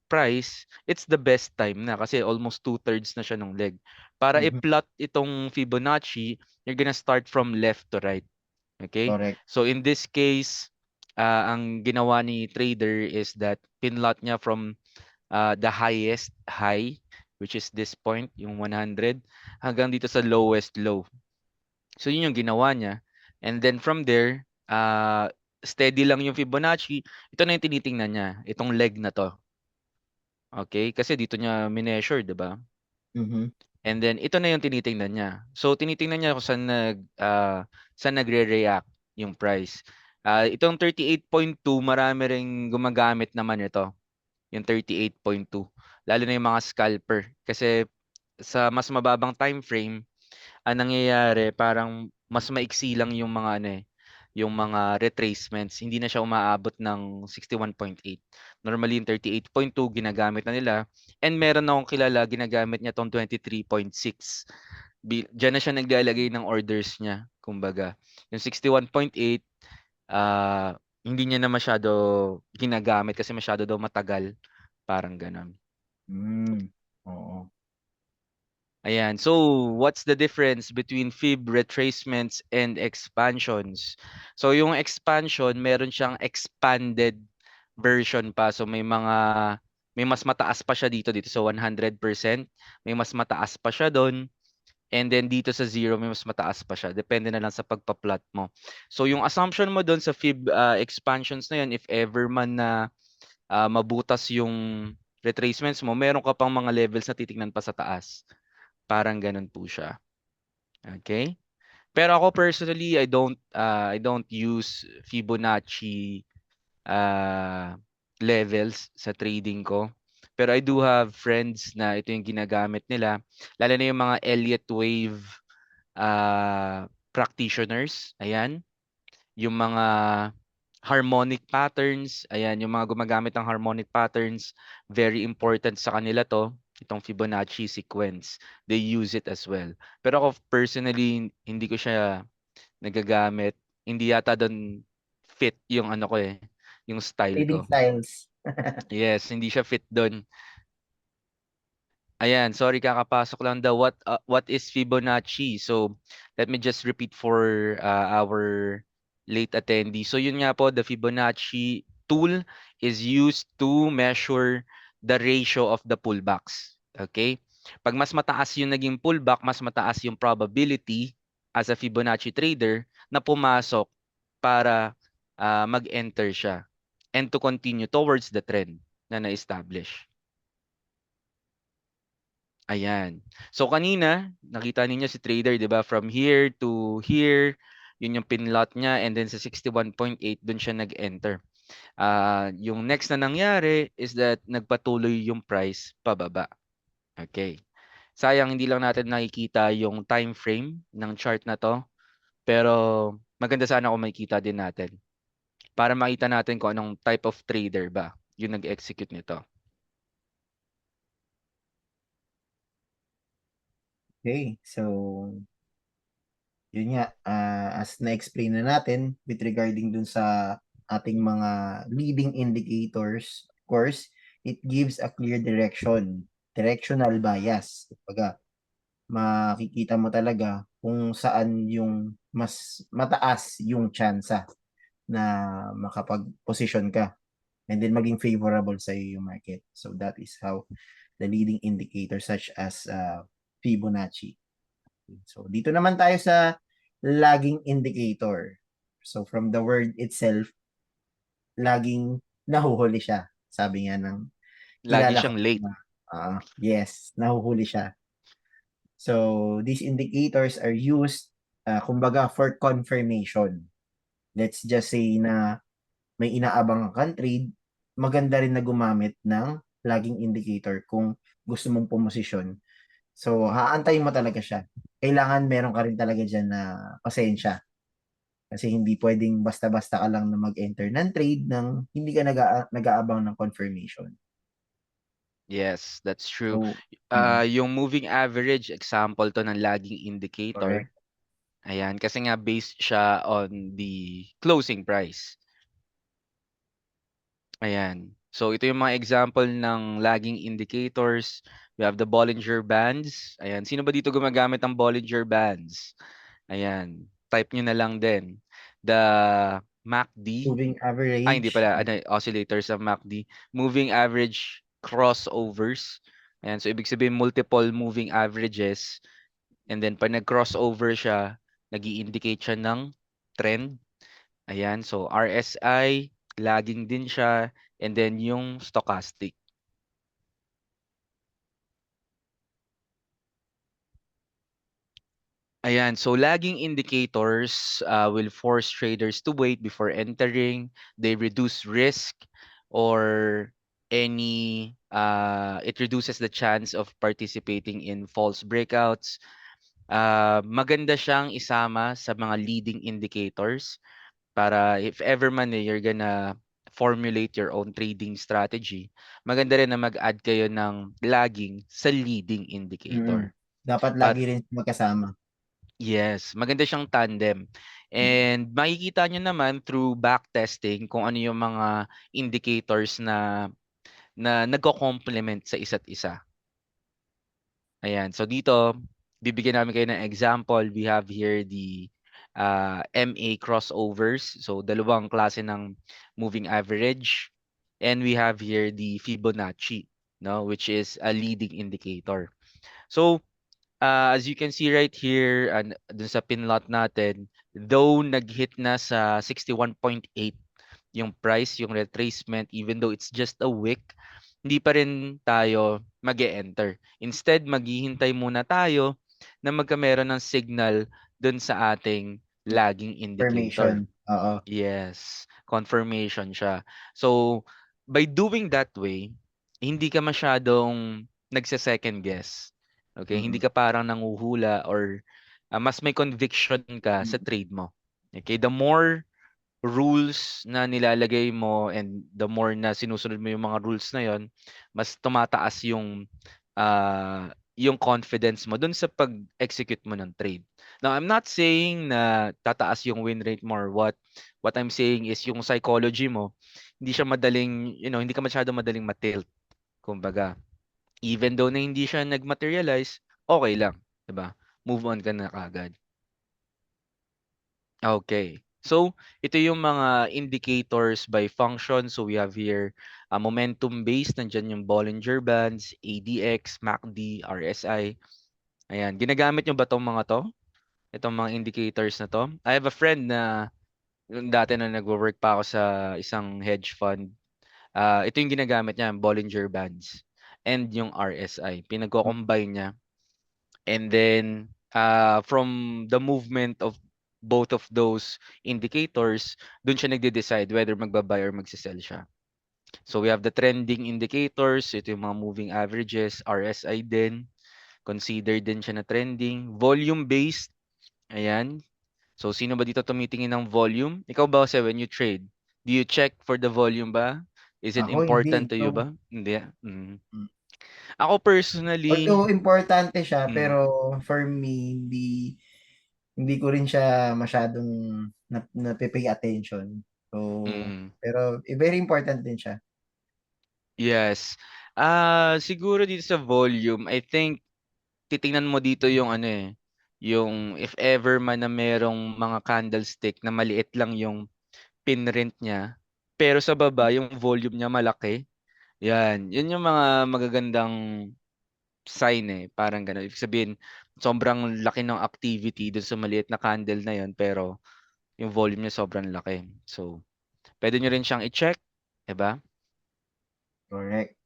price, it's the best time na kasi almost two-thirds na siya nung leg. Para Mhm. i-plot itong Fibonacci, you're gonna start from left to right. Okay? Correct. So, in this case, ang ginawa ni trader is that pinlot niya from the highest high, which is this point, yung 100, hanggang dito sa lowest low. So yun yung ginawa niya. And then from there, steady lang yung Fibonacci. Ito na yung tinitingnan niya, itong leg na 'to, okey? Kasi dito niya mineasure, 'di ba? Mhm. And then ito na yung tinitingnan niya. So tinitingnan niya kung saan nagre-react yung price. Itong 38.2 marami ring gumagamit naman ito, yung 38.2, lalo na yung mga scalper. Kasi sa mas mababang time frame, ang nangyayari parang mas maiksi lang yung mga ano, eh, yung mga retracements. Hindi na siya umaabot ng 61.8. Normally yung 38.2 ginagamit na nila, and meron akong kilala ginagamit niya 'tong 23.6. Diyan na siya naglalagay ng orders niya kumbaga. Yung 61.8, hindi niya na masyado ginagamit kasi masyado daw matagal, parang gano'n. Hmm. Oo. Ayan. So, what's the difference between fib retracements and expansions? So, yung expansion, meron siyang expanded version pa. So, may mas mataas pa siya dito sa 100%. May mas mataas pa siya do'n. And then dito sa zero, may mas mataas pa siya. Depende na lang sa pagpa-plot mo. So, yung assumption mo do'n sa fib expansions na 'yon, if ever man na mabutas yung retracements mo, meron ka pang mga levels na titignan pa sa taas. Parang ganun po siya. Okay? Pero ako personally, I don't use Fibonacci uh, levels sa trading ko. Pero I do have friends na ito yung ginagamit nila. Lalo na yung mga Elliott Wave practitioners. Ayan. Yung mga harmonic patterns. Ayan, yung mga gumagamit ng harmonic patterns. Very important sa kanila to. Itong Fibonacci sequence. They use it as well. Pero ako personally, hindi ko siya nagagamit. Hindi yata doon fit yung ano ko eh, yung style Trading ko. styles. Yes, hindi siya fit doon. Ayan, sorry kakapasok lang daw. What is Fibonacci? So, let me just repeat for our late attendee. So, yun nga po, the Fibonacci tool is used to measure the ratio of the pullbacks. Okay? Pag mas mataas yung naging pullback, mas mataas yung probability as a Fibonacci trader na pumasok para mag-enter siya and to continue towards the trend na na-establish. Ayan. So kanina, nakita ninyo si trader, 'di ba? From here to here, yun yung pinlot niya and then sa 61.8 dun siya nag-enter. Yung next na nangyari is that nagpatuloy yung price pababa. Okay. Sayang hindi lang natin nakikita yung time frame ng chart na 'to, pero maganda sana kung makikita din natin para makita natin kung anong type of trader ba yung nag-execute nito. Okay, so yun nga, as na-explain na natin with regarding dun sa ating mga leading indicators, of course, it gives a clear direction, directional bias. Kumbaga, makikita mo talaga kung saan yung mas mataas yung tsansa na makapag-position ka and then maging favorable sa iyo yung market. So that is how the leading indicators such as Fibonacci. So dito naman tayo sa lagging indicator. So from the word itself, laging nahuhuli siya. Sabi nga ng Lagi kilala ko siyang late. na yes, nahuhuli siya. So these indicators are used kumbaga for confirmation. Let's just say na may inaabang kang trade, maganda rin na gumamit ng lagging indicator kung gusto mong pumosisyon. So, haantayin mo talaga siya. Kailangan meron ka rin talaga dyan na pasensya. Kasi hindi pwedeng basta-basta ka lang na mag-enter ng trade nang hindi ka nag-aabang ng confirmation. Yes, that's true. So, mm, Yung moving average, example to ng lagging indicator. correct. Ayan, kasi nga based siya on the closing price. Ayan. So ito yung mga example ng lagging indicators. We have the Bollinger Bands. Ayan, sino ba dito gumagamit ng Bollinger Bands? Ayan, type nyo na lang din. The MACD. Moving Hindi average. pala, ano, oscillators ng MACD. Moving average crossovers. Ayan, so ibig sabihin multiple moving averages. And then pag nag-crossover siya, nag-i-indicate siya ng trend. Ayan, so RSI, lagging din siya. And then yung stochastic. Ayan, so lagging indicators will force traders to wait before entering. They reduce risk or it reduces the chance of participating in false breakouts. Maganda siyang isama sa mga leading indicators para if ever man you're gonna formulate your own trading strategy, maganda rin na mag-add kayo ng lagging sa leading Mm. indicator. Dapat Pat lagi rin magkasama. Yes, maganda siyang tandem. Mm. And makikita nyo naman through backtesting kung ano yung mga indicators na nagko-complement sa isa't isa. Ayan. So dito, bibigyan namin kayo ng example. We have here the MA crossovers. So dalawang klase ng moving average. And we have here the Fibonacci, no, which is a leading indicator. So as you can see right here, dun sa pinlot natin, though nag-hit na sa 61.8 yung price, yung retracement, even though it's just a wick, hindi pa rin tayo mag-e-enter. Instead, maghihintay muna tayo na meron ng signal dun sa ating lagging indicator. Information. Oo. Yes, confirmation siya. So, by doing that way, hindi ka masyadong nagse-second guess. Okay? Hindi Mm. ka parang nanguhula or mas may conviction ka sa Mm. trade mo. Okay? The more rules na nilalagay mo and the more na sinusunod mo yung mga rules na yon, mas tumataas yung confidence mo dun sa pag-execute mo ng trade. Now, I'm not saying na tataas yung win rate mo or what. What I'm saying is yung psychology mo, hindi siya madaling, hindi ka masyado madaling matilt. Kumbaga, even though na hindi siya nag-materialize, okay lang, 'di ba? Move on ka na kagad. Okay. So, ito yung mga indicators by function. So, we have here momentum based, nandiyan yung Bollinger Bands, ADX, MACD, RSI. Ayan, ginagamit nyo ba tong mga to? Itong mga indicators na to? I have a friend na yung dati na nagwo-work pa ako sa isang hedge fund. Ito yung ginagamit niya, Bollinger Bands and yung RSI. Pinagko-combine niya. And then, from the movement of both of those indicators, dun siya nagde-decide whether magba-buy or magse-sell siya. So we have the trending indicators, ito yung mga moving averages, RSI din, consider din siya na trending, volume based, ayan. So sino ba dito tumitingin ng volume? Ikaw ba kasi when you trade, do you check for the volume ba? Is it Ako hindi. important to you So, ba? Hindi. mm. Ako personally, Although importante siya, mm, pero for me, hindi ko rin siya masyadong napipay attention. So, mm, pero very important din siya. yes. Siguro dito sa volume, I think titingnan mo dito yung ano eh, yung if ever man na merong mga candlestick na maliit lang yung pinrint niya, pero sa baba yung volume niya malaki. Yan, yun yung mga magagandang sign eh, parang gano'n. Ibig sabihin, sobrang laki ng activity dun sa maliit na candle na yun, pero yung volume niya sobrang laki. So, pwede nyo rin siyang i-check, 'di ba? Correct.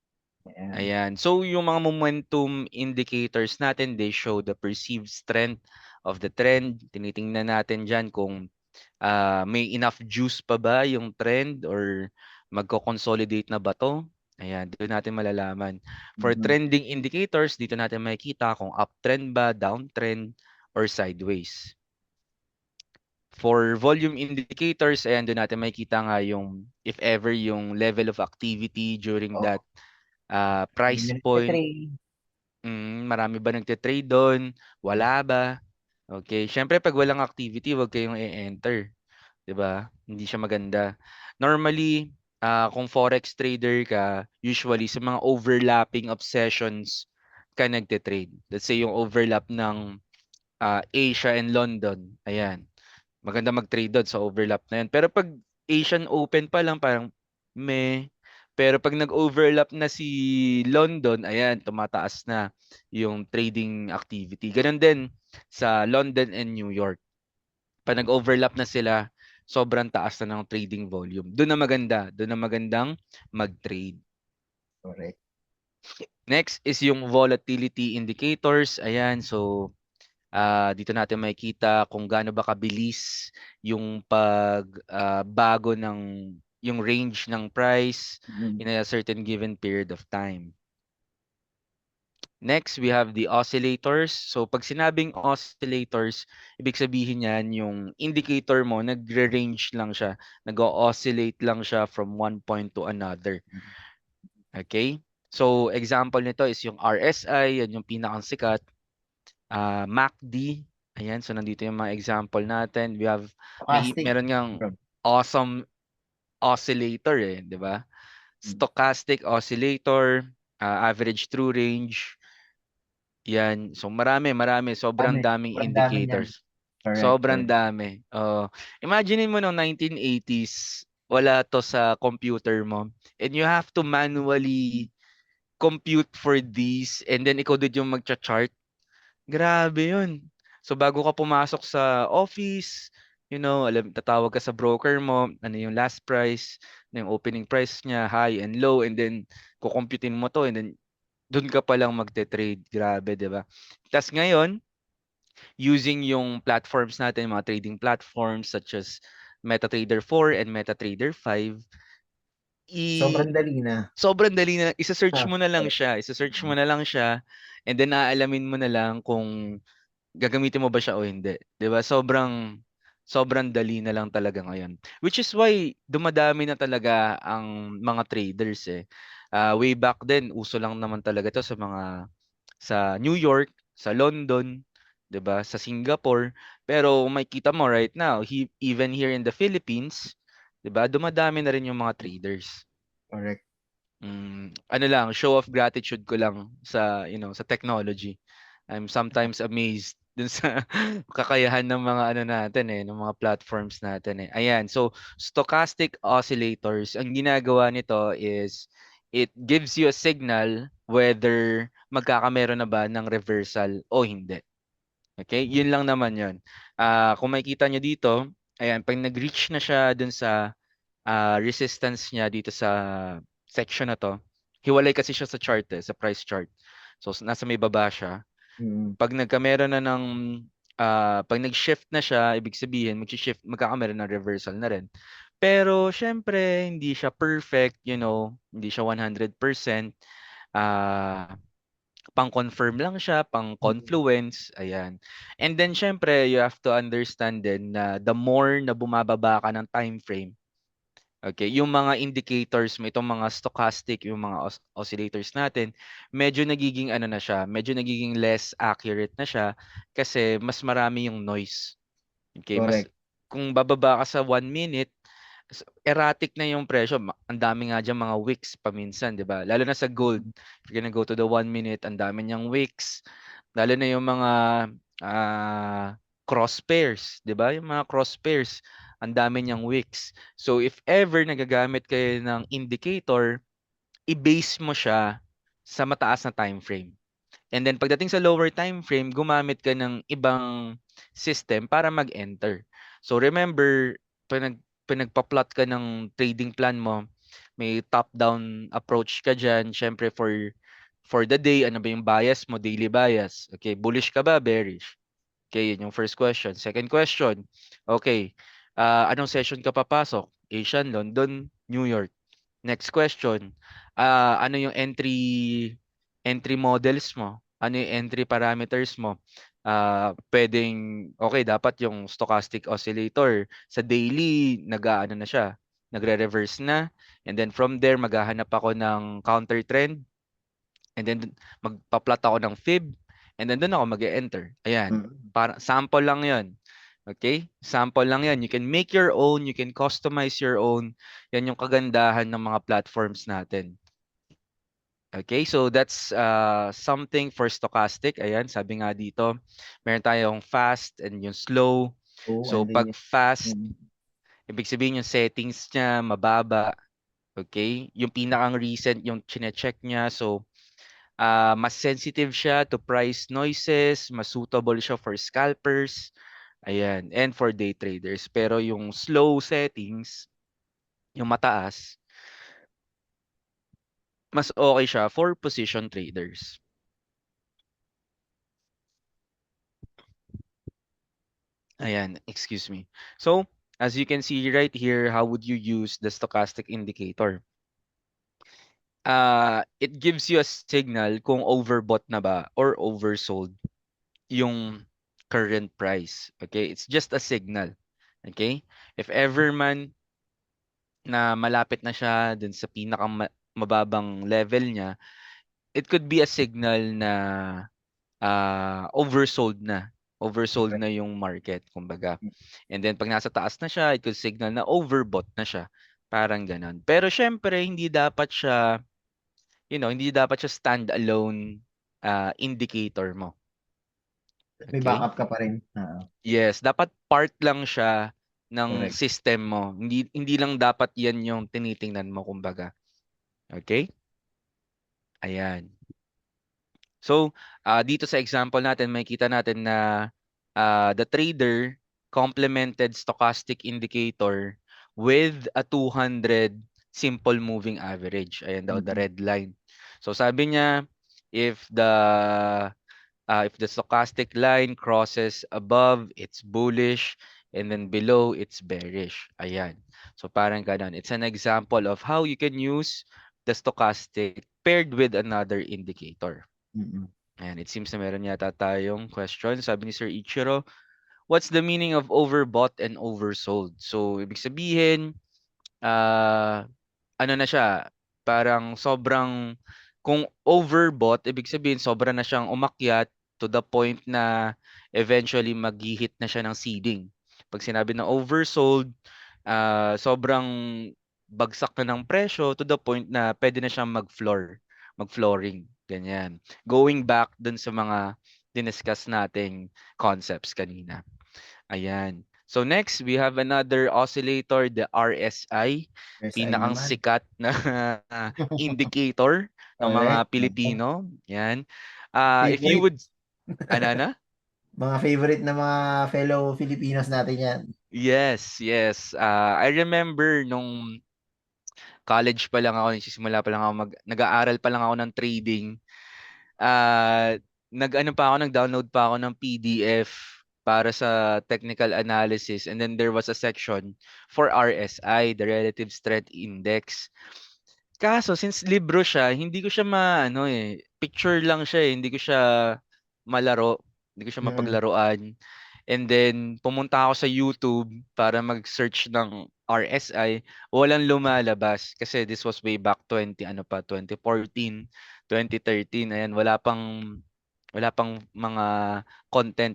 Ayan. Ayan. So, yung mga momentum indicators natin, they show the perceived strength of the trend. Tinitingnan natin dyan kung may enough juice pa ba yung trend or magko-consolidate na ba to? Ayan, doon natin malalaman. For Mhm. trending indicators, dito natin makikita kung uptrend ba, downtrend, or sideways. For volume indicators, ayan, doon natin makikita nga yung if ever yung level of activity during Oo. that price Minute to point. trade. Marami ba nagte-trade do'n? Wala ba? Okay. Siyempre 'pag walang activity, 'wag kayong e-enter, 'di ba? Hindi siya maganda. Normally, kung forex trader ka, usually sa mga overlapping of sessions ka nagte-trade. Let's say yung overlap ng Asia and London, ayan. Maganda mag-trade do'n sa overlap na 'yan. Pero 'pag Asian Open pa lang parang meh. Pero 'pag nag-overlap na si London, ayan tumataas na yung trading activity. Gano'n din sa London and New York. 'Pag nag-overlap na sila, sobrang taas na ng trading volume. Do'n na magandang mag-trade. Correct. Next is yung volatility indicators, ayan. So, dito natin makikita kung gaano ba kabilis yung bago ng yung range ng price Mhm. in a certain given period of time. Next, we have the oscillators. So, pag sinabing oscillators, ibig sabihin yan yung indicator mo, nagre-range lang siya, nag-oscillate lang siya from one point to another. Okay? So, example nito is yung RSI, yan yung pinakang sikat. MACD. Ayan, so nandito yung mga example natin. We have Stochastic. meron ngang awesome oscillator eh, 'di ba? Stochastic oscillator, average true range. Yan. So marami, sobrang Dami. daming Sobrang dami niyan. indicators. Correct. Sobrang Correct. dami. Imagine mo noong 1980s, wala to sa computer mo and you have to manually compute for these and then ikaw din yung magcha-chart. Grabe yun. So bago ka pumasok sa office, tatawag ka sa broker mo, ano yung last price, ano yung opening price niya, high and low, and then kukumputin mo 'to, and then dun ka palang magte-trade. Grabe, 'di ba? Tas ngayon, using yung platforms natin, mga trading platforms such as MetaTrader 4 and MetaTrader 5, Sobrang i dali na. sobrang dali na, isa-search Ah, mo na lang correct. siya, and then aalamin mo na lang kung gagamitin mo ba siya o hindi, 'di ba? Sobrang sobrang dali na lang talaga ngayon. Which is why dumadami na talaga ang mga traders, eh. Way back then uso lang naman talaga 'to sa New York, sa London, 'di ba, sa Singapore. Pero kung makikita mo right now, even here in the Philippines, 'di ba, dumadami na rin yung mga traders. Correct. Ano lang, show of gratitude ko lang sa technology. I'm sometimes amazed dun sa kakayahan ng mga ano natin, ng mga platforms natin, eh. Ayan, so stochastic oscillators, ang ginagawa nito is it gives you a signal whether magkakameron na ba ng reversal o hindi. Okay? Yun lang naman yun. Kung makikita nyo dito, ayan, pag nag-reach na siya dun sa resistance niya dito sa section na 'to, hiwalay kasi siya sa chart, sa price chart. So, nasa may baba siya. Mm. 'Pag nagkameron na ng, 'pag nag-shift na siya, ibig sabihin magkakameron ng reversal na rin. Pero siyempre hindi siya perfect, hindi siya 100%, ah, pang-confirm lang siya, Mm. pang-confluence, ayan. And then siyempre you have to understand din na the more na bumababa ka ng time frame. Okay, yung mga indicators mo, itong mga stochastic, yung mga oscillators natin, medyo nagiging ano na siya, medyo nagiging less accurate na siya kasi mas marami yung noise. Okay, Correct. kung bababa ka sa 1 minute, erratic na yung presyo. Ang dami nga diyan mga wicks paminsan, 'di ba? Lalo na sa gold. Mm. If you're gonna go to the 1 minute, ang dami niyang wicks. Lalo na yung mga cross pairs, 'di ba? Yung mga cross pairs, ang dami niyang wicks. So if ever nagagamit kayo ng indicator, i-base mo siya sa mataas na time frame. And then pagdating sa lower time frame, gumamit ka ng ibang system para mag-enter. So remember, pinagpa-plot ka ng trading plan mo, may top-down approach ka diyan. Syempre for the day, ano ba yung bias mo, daily bias. Okay, bullish ka ba, bearish? Okay, yun yung first question. Second question, okay, anong session ka papasok? Asian, London, New York. Next question, ano yung entry models mo? Ano yung entry parameters mo? Puwedeng okay, dapat yung stochastic oscillator sa daily nag-aano na siya, nagre-reverse na, and then from there maghahanap ako ng counter trend, and then magpa-plot ako ng fib, and then dun ako mag-e-enter. Ayan, Mm. para sample lang 'yon. Okay? Sample lang 'yan. You can make your own, you can customize your own. 'Yan yung kagandahan ng mga platforms natin. Okay, so that's something for stochastic. Ayan, sabi nga dito, meron tayong fast and yung slow. Oo, So andun pag yun. fast, Mm. ibig sabihin yung settings niya mababa. Okay? Yung pinakang recent yung chine-check niya. So mas sensitive siya to price noises, mas suitable siya for scalpers. Ayan, and for day traders. Pero yung slow settings, yung mataas, mas okay siya for position traders. Ayan, excuse me. So, as you can see right here, how would you use the stochastic indicator? It gives you a signal kung overbought na ba or oversold yung current price. Okay? It's just a signal. Okay? If ever man na malapit na siya dun sa mababang level niya, it could be a signal na oversold na. Oversold Correct. na yung market, kumbaga. And then pag nasa taas na siya, it could signal na overbought na siya. Parang gano'n. Pero syempre, hindi dapat siya standalone indicator mo. May Okay? backup ka pa rin. Oo. Yes, dapat part lang siya ng Correct. system mo. Hindi hindi lang dapat 'yan yung tinitingnan mo, kumbaga. Okay? Ayan. So, dito sa example natin makikita natin na the trader complemented stochastic indicator with a 200 simple moving average. Ayan daw, the Mm-mm. red line. So sabi niya, if the if the stochastic line crosses above, it's bullish, and then below, it's bearish. Ayan. So parang ganun. It's an example of how you can use the stochastic paired with another indicator. Mm-mm. Ayan, it seems na meron yata tayong question. Sabi ni Sir Ichiro, what's the meaning of overbought and oversold? So, ibig sabihin, ah, ano na siya, parang sobrang kung overbought, ibig sabihin sobra na siyang umakyat to the point na eventually mag-hit na siya ng ceiling. Pag sinabi na oversold, sobrang bagsak na ng presyo to the point na pwede na siyang mag-flooring, ganyan. Going back dun sa mga diniscuss nating concepts kanina. Ayan. So next, we have another oscillator, the RSI, RSI pinakang naman. sikat na indicator ng mga Correct. Oo. Pilipino. Yan. If you Favorite. would, ano na? Mga favorite na mga fellow Filipinos natin yan. Yes, yes. I remember nung college pa lang ako, nagsisimula pa lang ako nag-aaral pa lang ako ng trading. Nag-ano pa ako, nag-download pa ako ng PDF para sa technical analysis, and then there was a section for RSI, the Relative Strength Index. Kaso since libro siya, hindi ko siya maano, picture lang siya, hindi ko siya malaro, hindi ko siya Mm-mm. mapaglaruan. And then pumunta ako sa YouTube para mag-search ng RSI, walang lumalabas kasi this was way back 2014, 2013, ayan, wala pang mga content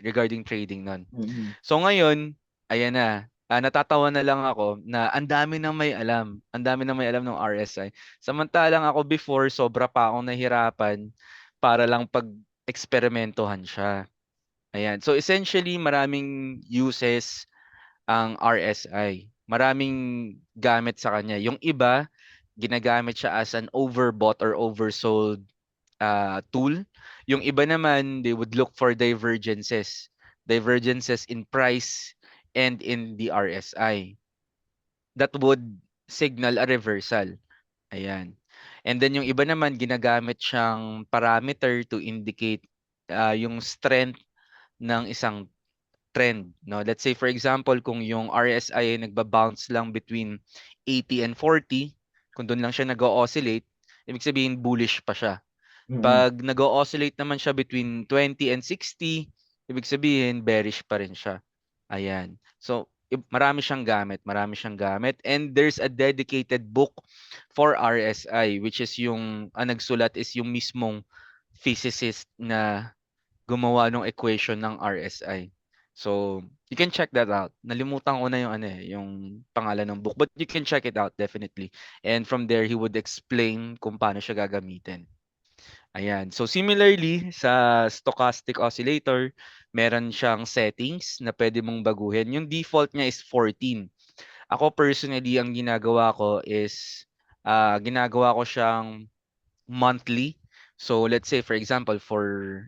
regarding trading nun. Mm-mm. So ngayon, ayan na. Natatawa na lang ako na ang dami nang may alam. Ang dami nang may alam ng RSI. Samantalang ako before, sobra pa akong nahirapan para lang pag-eksperimentuhan siya. Ayan. So essentially, maraming uses ang RSI. Maraming gamit sa kanya. Yung iba, ginagamit siya as an overbought or oversold tool. Yung iba naman, they would look for divergences. Divergences in price and in the RSI. That would signal a reversal. Ayan. And then yung iba naman, ginagamit siyang parameter to indicate yung strength ng isang trend. No? Let's say for example, kung yung RSI ay nagba-bounce lang between 80 and 40, kung doon lang siya nag-oscillate, ibig sabihin bullish pa siya. Mm-mm. 'Pag nag-o-oscillate naman siya between 20 and 60, ibig sabihin bearish pa rin siya. Ayan. So, marami siyang gamit and there's a dedicated book for RSI, which is yung ang nagsulat is yung mismong physicist na gumawa ng equation ng RSI. So, you can check that out. Nalimutan ko na yung ano yung pangalan ng book, but you can check it out definitely. And from there, he would explain kung paano siya gagamitin. Ayan. So similarly sa stochastic oscillator, meron siyang settings na pwede mong baguhin. Yung default niya is 14. Ako personally, ang ginagawa ko is ginagawa ko siyang monthly. So let's say for example for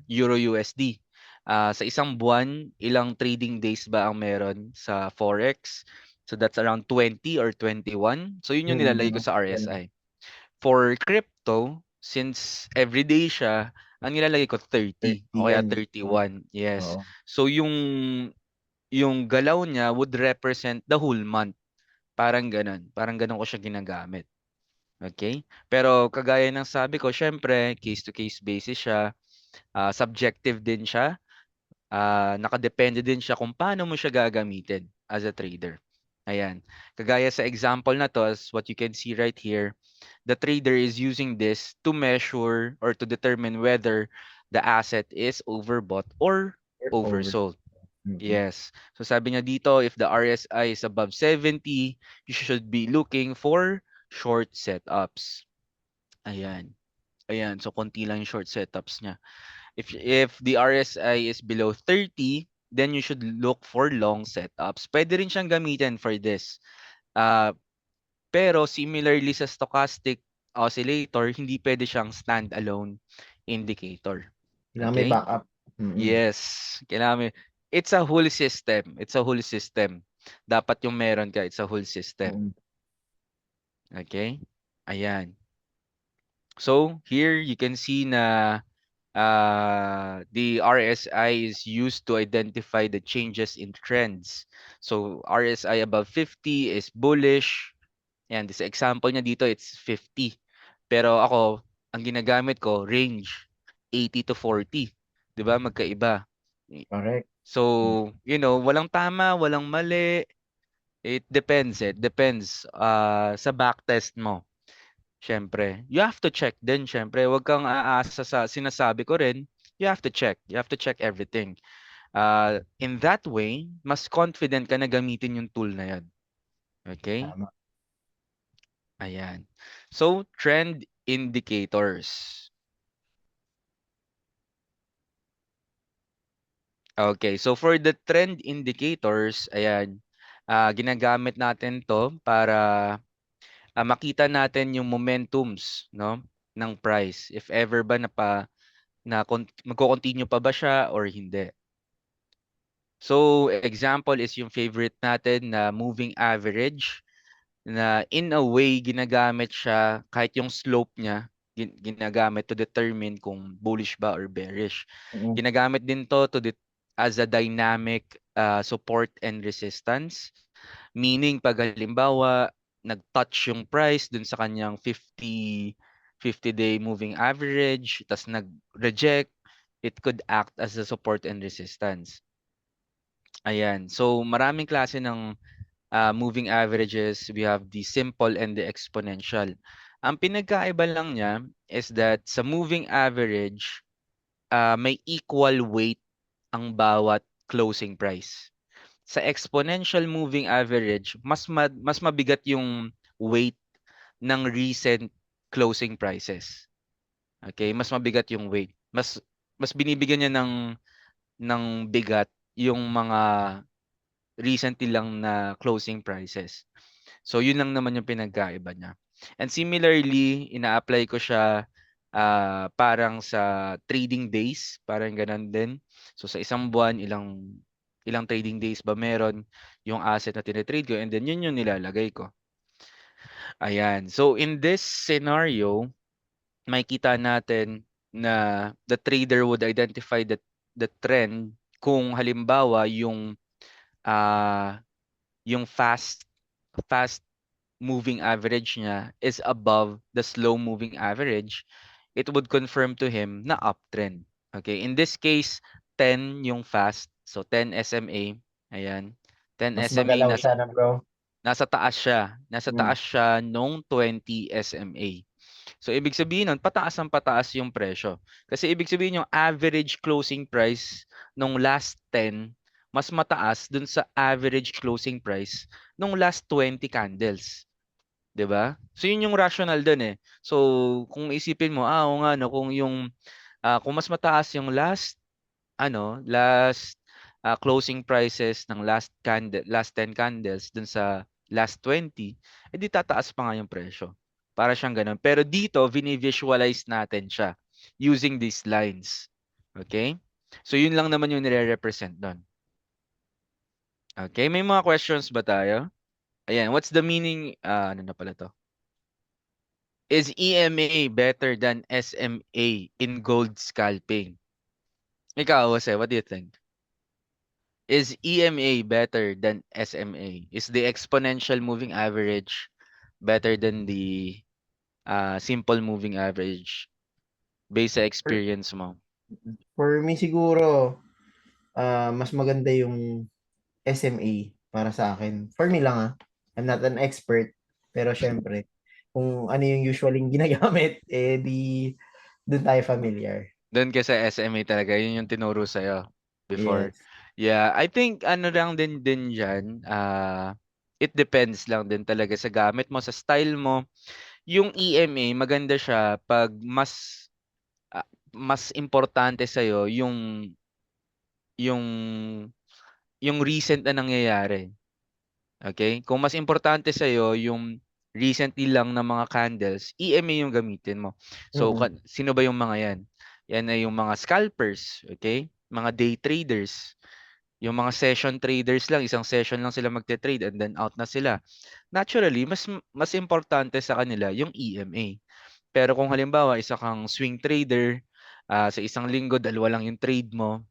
Euro USD, sa isang buwan, ilang trading days ba ang meron sa Forex? So that's around 20 or 21. So yun yung Mm-mm. nilalagay ko Mga sa ganun. RSI. For crypto, since everyday siya, ang nilalagay ko 30 o 30 kaya yan. Oh, 31. Yes. oo. So yung galaw niya would represent the whole month. Parang ganun. Parang ganun ko siya ginagamit. Okay? Pero kagaya ng sabi ko, syempre, case to case basis siya. Subjective din siya. Nakadepende din siya kung paano mo siya gagamitin as a trader. Ayan. Kagaya sa example na to, as what you can see right here, the trader is using this to measure or to determine whether the asset is overbought or Or over. oversold. Mm-mm. Yes. So sabi niya dito, if the RSI is above 70, you should be looking for short setups. Ayan. Ayan. So konti lang yung short setups niya. If the RSI is below 30, then you should look for long setups. Pwede rin siyang gamitin for this. Uh, pero similarly sa stochastic oscillator, hindi pwede siyang standalone indicator. Kailangan may Okay? backup. Mm-mm. Yes. Kailangan may, it's a whole system. It's a whole system. Dapat yung meron ka, it's a whole system. Mm. Okay? Ayan. So, here you can see na the RSI is used to identify the changes in trends. So, RSI above 50 is bullish. Yan, sa example niya dito, it's 50. Pero ako, ang ginagamit ko, range 80 to 40. 'Di ba? Magkaiba. Correct. Mm. So, walang tama, walang mali. It depends eh. Depends sa backtest mo. Siyempre, you have to check din, siyempre. Huwag kang aasa sa sinasabi ko rin. You have to check. You have to check everything. In that way, mas confident ka na gamitin yung tool na yan. Okay? Tama. Ayan. So, trend indicators. Okay, so for the trend indicators, ayan, ginagamit natin 'to para makita natin yung momentums, no, ng price. If ever ba magko-continue pa ba siya or hindi. So, example is yung favorite natin na moving average na in a way ginagamit siya kahit yung slope niya ginagamit to determine kung bullish ba or bearish. Mm. Ginagamit din as a dynamic support and resistance. Meaning pag halimbawa nag-touch yung price dun sa kanyang 50-day moving average, tas nag-reject, it could act as a support and resistance. Ayan. So maraming klase ng moving averages. We have the simple and the exponential. Ang pinagkaiba lang niya is that sa moving average, may equal weight ang bawat closing price. Sa exponential moving average, mas mabigat yung weight ng recent closing prices. Okay, mas mabigat yung weight. Mas binibigyan niya ng bigat yung mga recently lang na closing prices. So yun lang naman yung pinagkaiba niya. And similarly, ina-apply ko siya parang sa trading days, parang ganun din. So sa isang buwan, ilang ilang trading days ba meron yung asset na tine-trade ko and then yun yung nilalagay ko. Ayan. So in this scenario, makikita natin na the trader would identify the trend kung halimbawa ah yung fast moving average niya is above the slow moving average, it would confirm to him na uptrend. Okay, in this case, 10 yung fast. So 10 SMA, ayan. 10 Mas SMA magalaw siya na bro. nasa taas siya. Nasa Mm. taas siya nung 20 SMA. So ibig sabihin nun, pataas ang pataas yung presyo. Kasi ibig sabihin yung average closing price nung last 10 mas mataas dun sa average closing price nung last 20 candles. 'Di ba? So yun yung rational dun eh. So kung isipin mo, oo nga no, kung mas mataas yung last closing prices ng last 10 candles dun sa last 20, edi tataas pa nga yung presyo. Para siyang ganun. Pero dito, visualize natin siya using these lines. Okay? So yun lang naman yung nire-represent doon. Okay, may mga questions ba tayo? Ayan, what's the meaning, ano na pala to? Is EMA better than SMA in gold scalping? Ikaw, Jose, what do you think? Is EMA better than SMA? Is the exponential moving average better than the simple moving average based sa For, experience mo? for me siguro, mas maganda yung SMA para sa akin. For me lang I'm not an expert. Pero syempre, kung ano yung usually ginagamit, eh di doon tayo familiar. Doon ka sa SMA talaga, yun yung tinuro sa'yo before. Yes. Yeah, I think ano lang din diyan, it depends lang din talaga sa gamit mo, sa style mo. Yung EMA maganda siya pag mas importante sa yung yung recent na nangyayari. Okay? Kung mas importante sa yung recently lang na mga candles, EMA yung gamitin mo. So Mm-mm. sino ba yung mga yan? Yan ay yung mga scalpers, okay? Mga day traders. Yung mga session traders lang, isang session lang sila magte-trade and then out na sila. Naturally, mas importante sa kanila yung EMA. Pero kung halimbawa, isa kang swing trader, sa isang linggo, dalawa lang yung trade mo,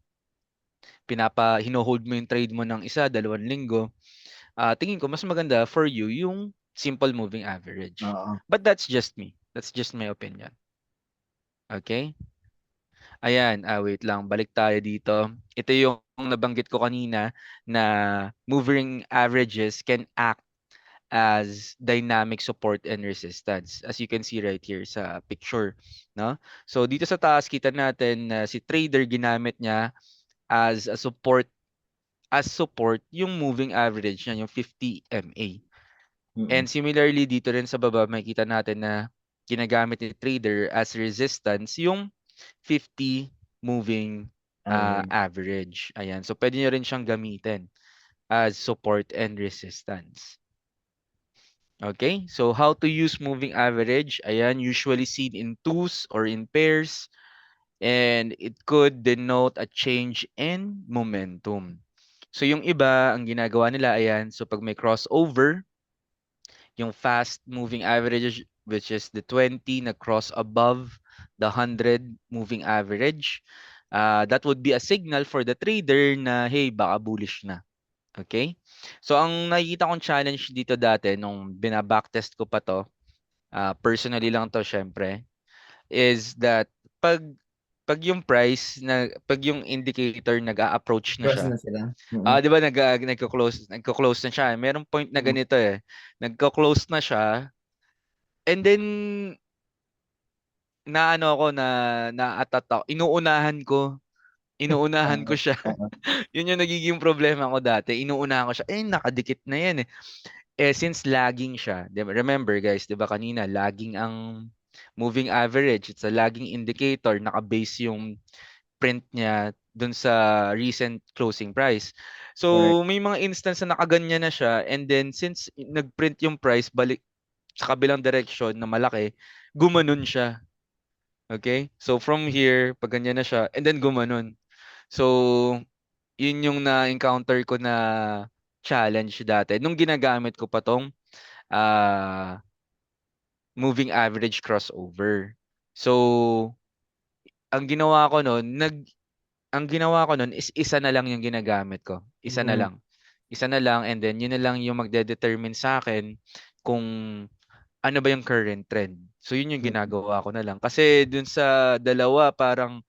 hino-hold mo yung trade mo ng isa, 2 linggo, tingin ko mas maganda for you yung simple moving average. Oo. But that's just me. That's just my opinion. Okay? Ayan, wait lang, balik tayo dito. Ito yung nabanggit ko kanina na moving averages can act as dynamic support and resistance as you can see right here sa picture, no? So dito sa taas kita natin na si trader ginamit niya as a support yung moving average niya, yung 50 MA. And Mm. similarly dito rin sa baba makikita natin na ginagamit ni trader as resistance yung 50 moving Average. average. Ayan. So pwede niyo rin siyang gamitin as support and resistance. Okay? So how to use moving average? Ayan, usually seen in twos or in pairs and it could denote a change in momentum. So yung iba, ang ginagawa nila ayan, so pag may crossover, yung fast moving average which is the 20 na cross above the 100 moving average, that would be a signal for the trader na hey, baka bullish na. Okay? So ang nakikita kong challenge dito dati nung bina-backtest ko pa to, personally lang to syempre, is that pag pag yung indicator nag-a-approach na Cross siya. na sila. Mm. 'Di ba nagko-close na siya. Merong point na Mm. ganito eh. Nagko-close na siya and then naano ako na-atat ako. Inuunahan ko siya. Oo. 'Yun yung nagiging problema ko dati. Inuunahan ko siya. Eh nakadikit na 'yan eh. Eh, since lagging siya, 'di ba, remember guys, 'di ba kanina lagging ang moving average, it's a lagging indicator, naka-base yung print niya dun sa recent closing price. Correct. So, may mga instance na nakaganyan na siya and then since nag-print yung price balik sa kabilang direction na malaki, gumanon siya. Okay? So, from here, pag ganyan na siya, and then gumanon. So, yun yung na-encounter ko na challenge dati. Nung ginagamit ko pa tong ah, moving average crossover. So, ang ginawa ko nun, is isa na lang yung ginagamit ko. Isa na Mm. lang. Isa na lang and then yun na lang yung magde-determine sa akin kung ano ba yung current trend. So yun yung Mm. ginagawa ko na lang. Kasi dun sa dalawa parang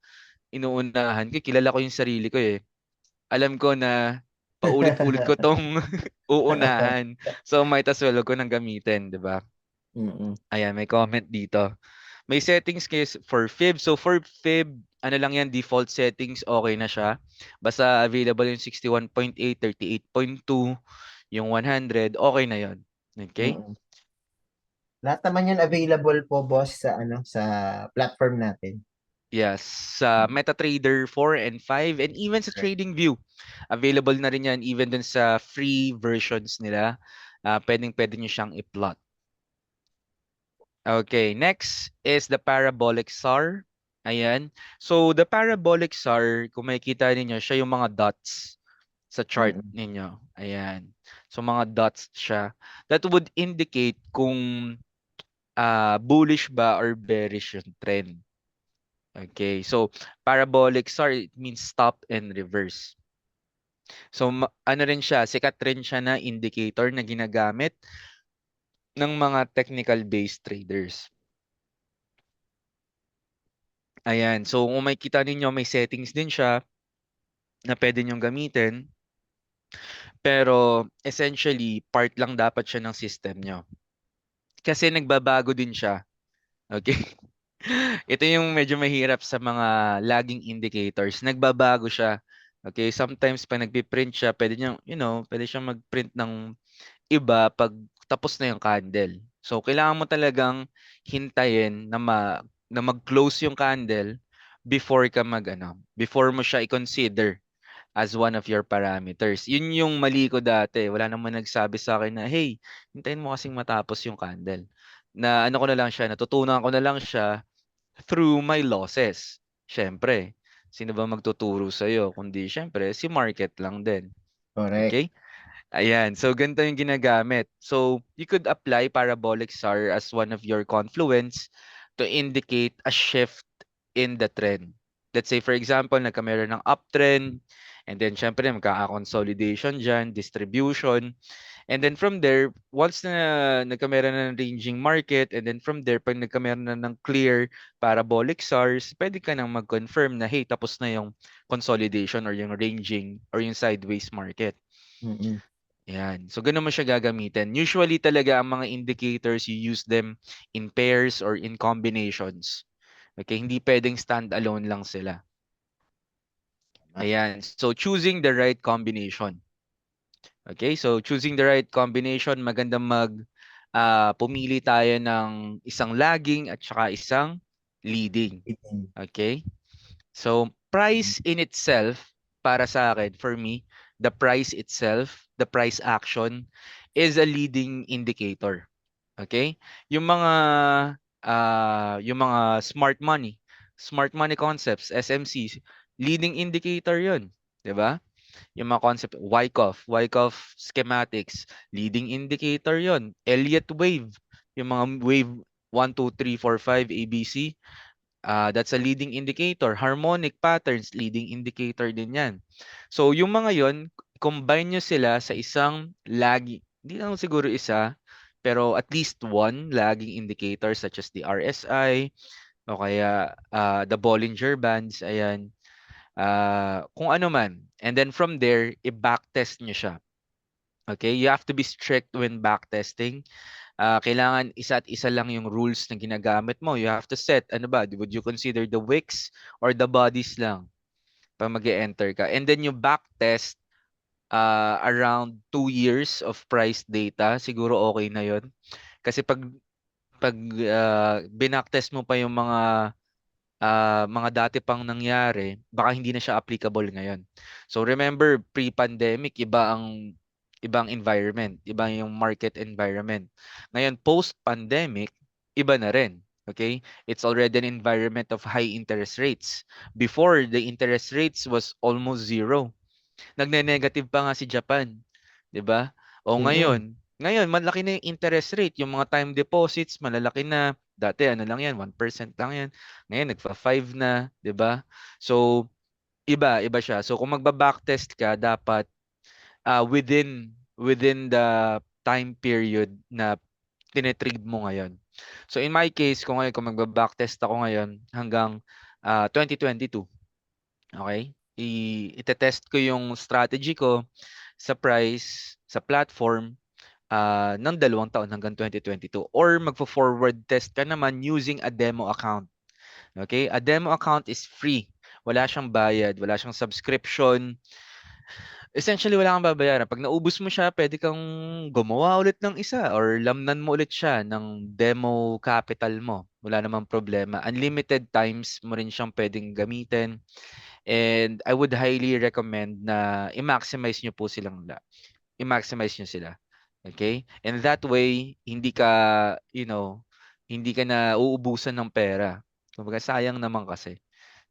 inuunahan ko, kilala ko yung sarili ko eh. Alam ko na paulit-ulit ko tong uunahan. So might as well wag ko nang gamitin, 'di ba? Mm. Ayan, may comment dito. May settings kayo for fib. So for fib, ano lang yan, default settings, okay na siya. Basta available yung 61.8, 38.2, yung 100, okay na yon. Okay? Mm. Lahat naman yan available po, boss, sa ano, sa platform natin. Yes, sa Mm. MetaTrader 4 and 5 and even sa Correct. TradingView. Available na rin yan even dun sa free versions nila. Pwedeng-pwede nyo siyang i-plot. Okay, next is the parabolic SAR. Ayan. So, the parabolic SAR, kung makikita ninyo, siya yung mga dots sa chart Mm. ninyo. Ayan. So, mga dots siya. That would indicate kung bullish ba or bearish yung trend. Okay. So, parabolic SAR, it means stop and reverse. So, ano rin siya, sikat rin siya na indicator na ginagamit ng mga technical-based traders. Ayan. So, kung makikita ninyo, may settings din siya na pwede nyong gamitin. Pero, essentially, part lang dapat siya ng system nyo. Kasi nagbabago din siya. Okay? Ito yung medyo mahirap sa mga lagging indicators. Nagbabago siya. Okay? Sometimes, pag nagpiprint siya, pwede niyang, pwede siyang magprint ng iba pag tapos na yung candle. So, kailangan mo talagang hintayin na mag-close yung candle before ka before mo siya i-consider as one of your parameters. Yun yung mali ko dati. Wala naman nagsabi sa akin na, hey, hintayin mo kasing matapos yung candle. Na ano ko na lang siya, natutunan ko na lang siya through my losses. Syempre. Sino ba magtuturo sa'yo kundi siyempre si market lang din, Correct. okay? Ayan, so ganito yung ginagamit. So, you could apply parabolic SAR as one of your confluence to indicate a shift in the trend. Let's say, for example, nagkameron ng uptrend, and then syempre magkaka-consolidation dyan, distribution, and then from there, once na nagkameron na ng ranging market, and then from there, pag nagkameron na ng clear parabolic SARs, pwede ka nang mag-confirm na, hey, tapos na yung consolidation or yung ranging or yung sideways market. Mm-mm. Yan. So, ganun mo siya gagamitin. Usually talaga ang mga indicators, you use them in pairs or in combinations. Okay, hindi pwedeng stand-alone lang sila. Tama. Ayan. So, choosing the right combination. Okay, so choosing the right combination, maganda pumili tayo ng isang lagging at saka isang leading. Mm-mm. Okay? So, price in itself, para sa akin, for me, the price itself, the price action, is a leading indicator. Okay? Yung mga smart money concepts, SMCs, leading indicator 'yun, 'di ba? Yung mga concept, Wyckoff schematics, leading indicator 'yon. Elliott wave, yung mga wave 1, 2, 3, 4, 5, ABC, that's a leading indicator. Harmonic patterns, leading indicator din yan. So, yung mga yon, combine nyo sila sa isang lagging, hindi lang siguro isa, pero at least one lagging indicator such as the RSI o kaya the Bollinger Bands, ayan, kung ano man. And then from there, i-backtest nyo siya. Okay? You have to be strict when backtesting. Kailangan isa at isa lang yung rules na ginagamit mo. You have to set, ano ba, would you consider the wicks or the bodies lang pag mag enter ka? And then yung backtest, around 2 years of price data, siguro okay na yon. Kasi pag binacktest mo pa yung mga dati pang nangyari, baka hindi na siya applicable ngayon. So remember, pre-pandemic, ibang environment, iba yung market environment. Ngayon, post-pandemic, iba na rin. Okay? It's already an environment of high interest rates. Before, the interest rates was almost zero. Nagne-negative pa nga si Japan, 'di ba? O Mm-mm. ngayon malaki na yung interest rate, yung mga time deposits malalaki na. Dati ano lang 'yan, 1% lang 'yan. Ngayon nagfa-5 na, 'di ba? So iba siya. So kung magba-backtest ka dapat within the time period na tinetrade mo ngayon. So in my case, kung magba-backtest ako ngayon hanggang 2022. Okay? Itetest ko yung strategy ko sa price, sa platform, ng 2 taon hanggang 2022. Or magfo-forward test ka naman using a demo account. Okay? A demo account is free. Wala siyang bayad, wala siyang subscription. Essentially, wala kang babayaran. Pag naubos mo siya, pwede kang gumawa ulit ng isa or lamnan mo ulit siya ng demo capital mo. Wala namang problema. Unlimited times mo rin siyang pwedeng gamitin. And I would highly recommend na i-maximize nyo po i-maximize nyo sila. Okay? And that way, hindi ka na uubusan ng pera. Kumbaga, sayang naman kasi.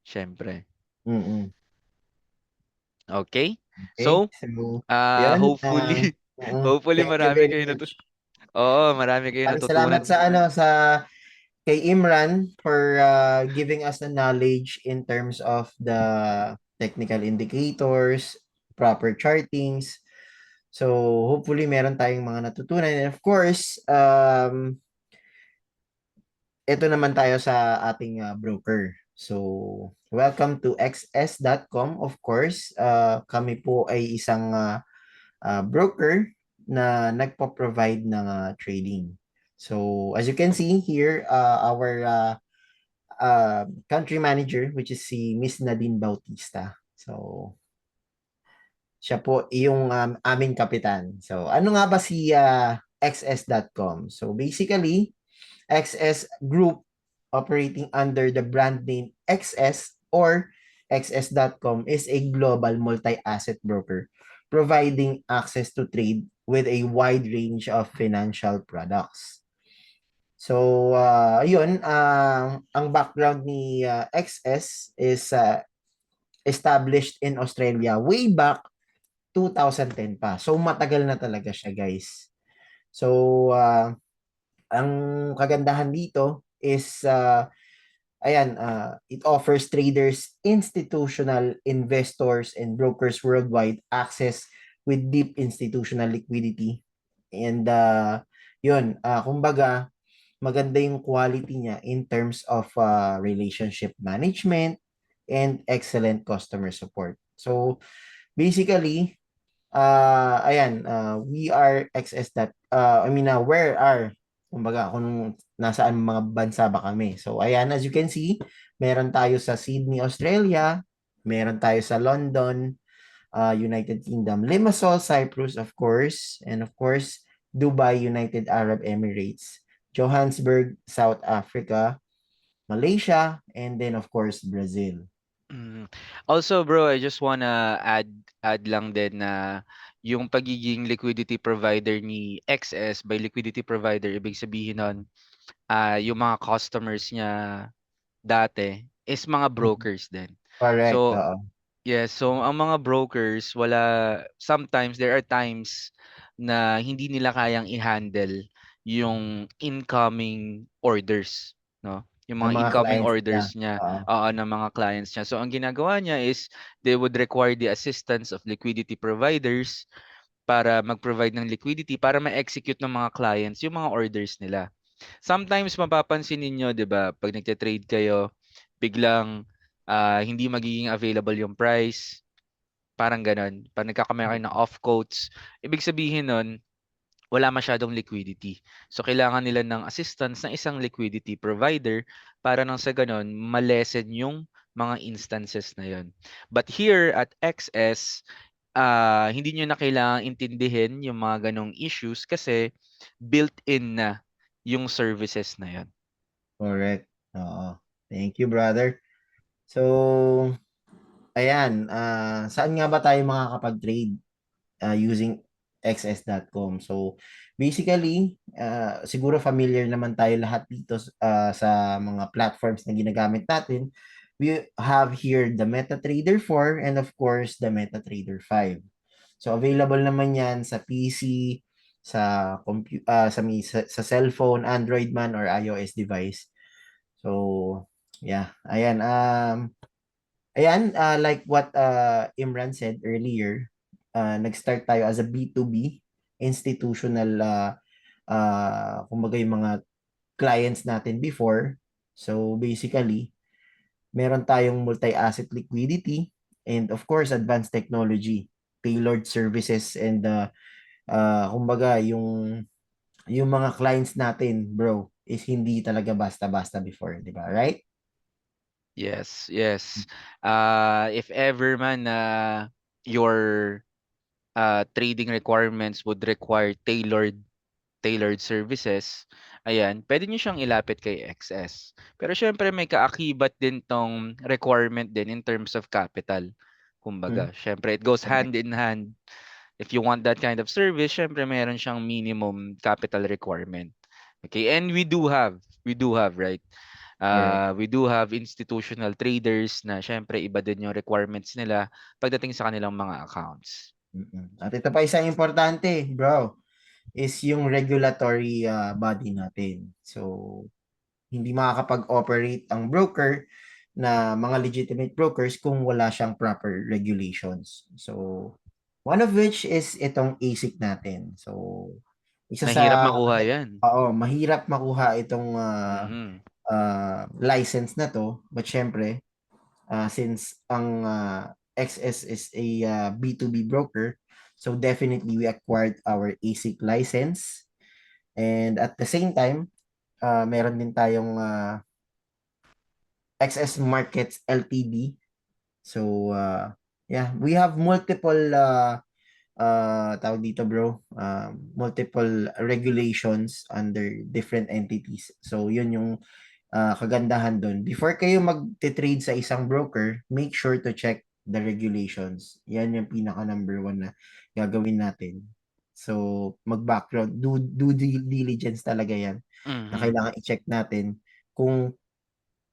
Siyempre. Mm-mm. Okay? Okay, So, so yun. hopefully, hopefully Thank you very marami much. kayo Maraming salamat natutunan. sa kay Imran for giving us the knowledge in terms of the technical indicators, proper chartings. So hopefully meron tayong mga natutunan. And of course, ito naman tayo sa ating broker. So, welcome to xs.com. Of course, kami po ay isang broker na nagpo-provide ng trading. So, as you can see here, our country manager, which is si Miss Nadine Bautista. So, siya po yung aming kapitan. So, ano nga ba si xs.com? So, basically, XS Group operating under the brand name XS or XS.com is a global multi-asset broker providing access to trade with a wide range of financial products. So, yun, ang background ni XS is established in Australia way back 2010 pa. So matagal na talaga siya, guys. So ang kagandahan dito is it offers traders, institutional investors, and brokers worldwide access with deep institutional liquidity. And kumbaga, maganda yung quality niya in terms of relationship management and excellent customer support. So, basically, we are XS that, where are, kumbaga, kung nasaan mga bansa ba kami. So, ayan, as you can see, meron tayo sa Sydney, Australia, meron tayo sa London, United Kingdom, Limassol, Cyprus, of course, and of course, Dubai, United Arab Emirates, Johannesburg, South Africa, Malaysia, and then, of course, Brazil. Mm. Also bro, I just wanna add lang din na yung pagiging liquidity provider ni XS, by liquidity provider, ibig sabihin nun, yung mga customers niya dati is mga Mhm. brokers din. Correct. So, yes, so ang mga brokers sometimes there are times na hindi nila kayang i-handle yung incoming orders, no? Yung Ng mga mga incoming clients nila. orders niya, Oo. ng mga clients niya. So ang ginagawa niya is they would require the assistance of liquidity providers para mag-provide ng liquidity para ma-execute ng mga clients yung mga orders nila. Sometimes mapapansin ninyo, 'di ba, pag nagte-trade kayo, biglang hindi magiging available yung price, parang gano'n. Pag nagkakamera kayo ng off quotes, ibig sabihin nun, wala masyadong liquidity. So kailangan nila ng assistance ng isang liquidity provider para nang sa gano'n ma-lessen yung mga instances na 'yon. But here at XS, hindi niyo na kailangang intindihin yung mga gano'ng issues kasi built-in na yung services na 'yon. Correct. Oo. Thank you, brother. So, ayan, saan nga ba tayo makakapag-trade using xs.com? So, basically, siguro familiar naman tayo lahat dito sa mga platforms na ginagamit natin. We have here the MetaTrader 4 and of course the MetaTrader 5. So, available naman yan sa PC, sa cellphone, Android man or iOS device. So, yeah. Like what Imran said earlier, nag-start tayo as a B2B institutional, kumbaga yung mga clients natin before. So, basically, meron tayong multi-asset liquidity and of course, advanced technology, tailored services, and kumbaga, yung mga clients natin, bro, is hindi talaga basta-basta before, di ba? Right? Yes, yes. If ever man na your trading requirements would require tailored services, ayan, pwede niyo siyang ilapit kay XS. Pero syempre may kaakibat din 'tong requirement din in terms of capital. Hmm, Kumbaga, syempre it goes correct. hand in hand. If you want that kind of service, syempre meron siyang minimum capital requirement. Okay, and we do have, right? Correct. We do have institutional traders na syempre iba din yung requirements nila pagdating sa kanilang mga accounts. Mm-mm. At ito pa isang importante, bro, is yung regulatory body natin. So, hindi makakapag-operate ang broker na mga legitimate brokers kung wala siyang proper regulations. So, one of which is itong ASIC natin. So, isa Mahirap sa, makuha 'yan. mahirap makuha itong Mhm. license na to. But syempre, since ang XS is a B2B broker, so definitely we acquired our ASIC license. And at the same time, meron din tayong XS Markets Ltd. So, yeah, we have multiple, tawag dito bro, multiple regulations under different entities. So, yun yung kagandahan doon. Before kayo mag-trade sa isang broker, make sure to check the regulations. Yan yung pinaka number one na gagawin natin. So, mag-background, do due diligence talaga yan na Mhm. kailangan i-check natin kung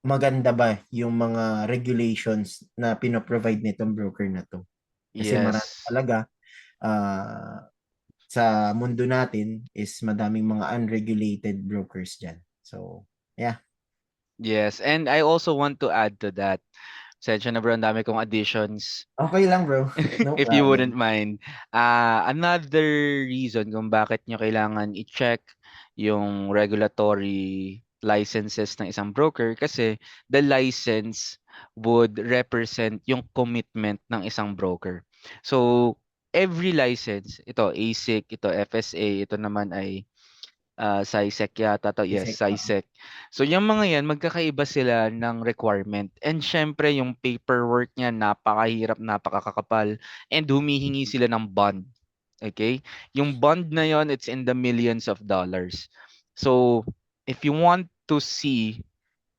maganda ba yung mga regulations na pinoprovide nitong broker na to. Kasi marami Yes. talaga sa mundo natin is madaming mga unregulated brokers dyan. So, yeah. Yes, and I also want to add to that. Pasensya na bro, ang dami kong additions. Okay lang bro. No If you wouldn't problem. mind. Another reason kung bakit nyo kailangan i-check yung regulatory licenses ng isang broker kasi the license would represent yung commitment ng isang broker. So, every license, ito ASIC, ito FSA, ito naman ay SciSec yata 'to, yes, Isek, SciSec. So yung mga 'yan magkakaiba sila ng requirement and siyempre yung paperwork niya napakahirap, napakakapal and humihingi sila ng bond, okay? Yung bond na 'yon, it's in the millions of dollars. So if you want to see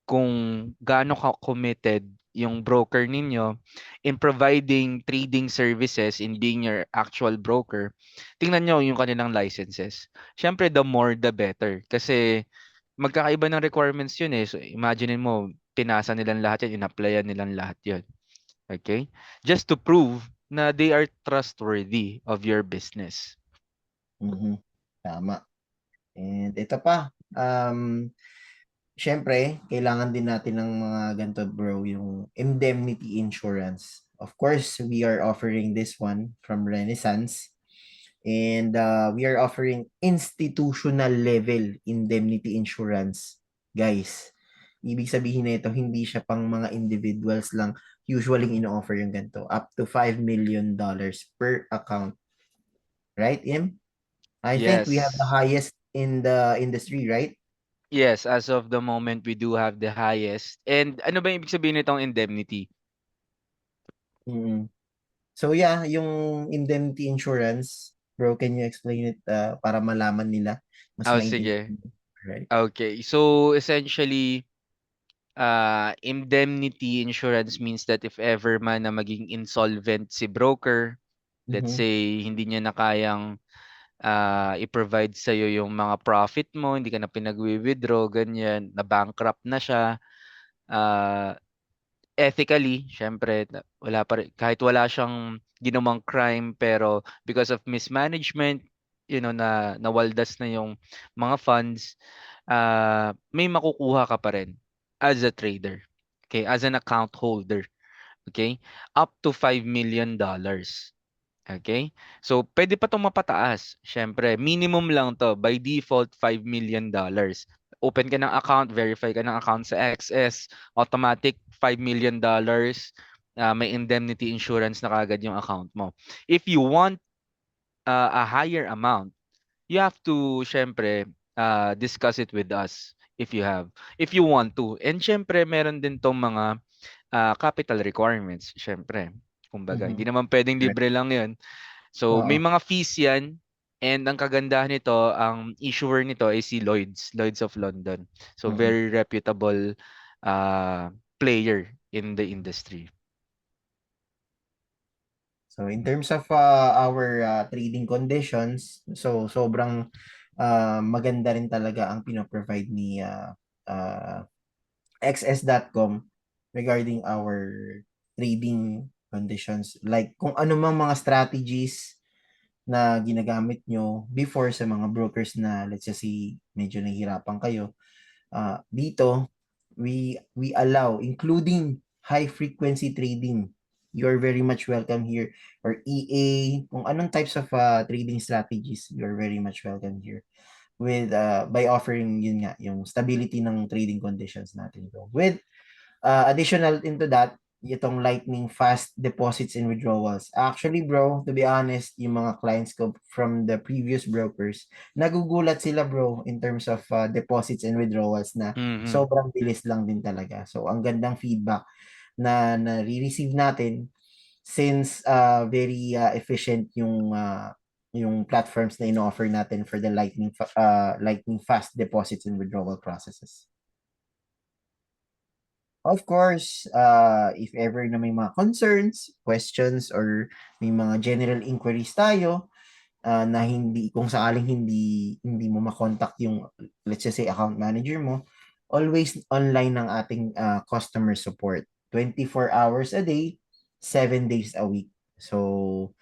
kung gaano ka-committed yung broker ninyo in providing trading services, in being your actual broker, tingnan niyo yung kanilang licenses. Siyempre the more the better kasi magkakaiba ng requirements yun, eh. So imaginin mo pinasa nilang lahat yan, in-applyan nilang lahat yun, okey? Just to prove na they are trustworthy of your business. Mhm. Tama. And ito pa, syempre, kailangan din natin ng mga ganito bro, yung indemnity insurance. Of course, we are offering this one from Renaissance. And we are offering institutional level indemnity insurance. Guys, ibig sabihin nito, hindi siya pang mga individuals lang usually ino-offer yung ganito. Up to $5 million per account. Right, Im? I think we have the Yes. highest in the industry, right? Yes, as of the moment, we do have the highest. And ano ba ibig sabihin nitong indemnity? Mm. So yeah, yung indemnity insurance, bro, can you explain it para malaman nila, mas Oh, maintindihan, sige. right? Okay. So, essentially, indemnity insurance means that if ever man na maging insolvent si broker, let's Mhm. say hindi niya na kayang i-provide sa'yo yung mga profit mo, hindi ka na pinagwi-withdraw, ganyan, na-bankrupt na siya, ah, ethically, siyempre wala pa rin, kahit wala siyang ginawang crime pero because of mismanagement, na nawaldas na yung mga funds, may makukuha ka pa rin as a trader. Okay, as an account holder. Okay, up to $5 million. Okay? So, pwede pa 'tong mapataas. Siyempre, minimum lang 'to. By default, $5 million. Open ka ng account, verify ka ng account sa XS, automatic $5 million, may indemnity insurance na kaagad yung account mo. If you want a higher amount, you have to, siyempre, discuss it with us if you want to. And siyempre, meron din 'tong mga capital requirements, siyempre. Kumbaga, hindi Mhm. naman puwedeng Correct. libre lang 'yun. So, may Oo. mga fees 'yan and ang kagandahan nito, ang issuer nito ay si Lloyds of London. So, Mm. very reputable player in the industry. So in terms of our trading conditions, so sobrang maganda rin talaga ang pino-provide ni uh, XS.com regarding our trading conditions. Like kung ano mang mga strategies na ginagamit nyo before sa mga brokers na let's just say medyo nahihirapan kayo, dito we allow including high frequency trading. You're very much welcome here, or EA, kung anong types of trading strategies, you're very much welcome here with by offering yun nga yung stability ng trading conditions natin bro. With additional into that, itong lightning fast deposits and withdrawals. Actually, bro, to be honest, yung mga clients ko from the previous brokers, nagugulat sila, bro, in terms of deposits and withdrawals na Mhm. sobrang bilis lang din talaga. So, ang gandang feedback na nare-receive natin since very efficient yung platforms na ino-offer natin for the lightning fast deposits and withdrawal processes. Of course, if ever na may mga concerns, questions, or may mga general inquiries tayo na hindi, kung sakaling hindi mo makontakt yung, let's just say, account manager mo, always online ng ating customer support. 24 hours a day, 7 days a week. So,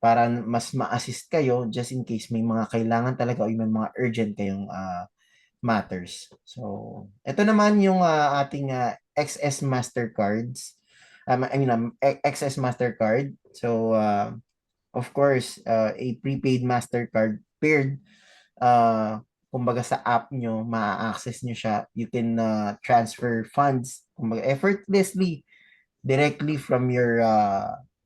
para mas ma-assist kayo just in case may mga kailangan talaga o may mga urgent kayong matters. So, ito naman yung ating XS Mastercards. XS Mastercard. So, of course, a prepaid Mastercard paired kumbaga sa app nyo, ma-access nyo siya. You can transfer funds kumbaga effortlessly directly from your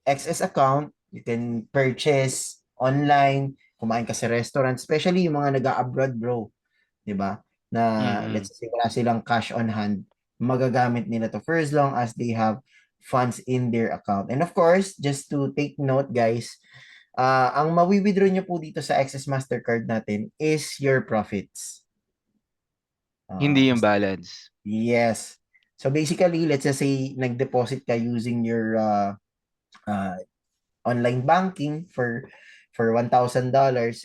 XS account. You can purchase online, kumain ka sa restaurant, especially yung mga nag-abroad bro, 'di ba? Na Mm. let's say wala silang cash on hand, magagamit nila to for as long as they have funds in their account. And of course, just to take note guys, ang mawi-withdraw nyo po dito sa Access Mastercard natin is your profits. Hindi yung Kasi balance. yes. So basically, let's just say nag-deposit ka using your uh, online banking for $1,000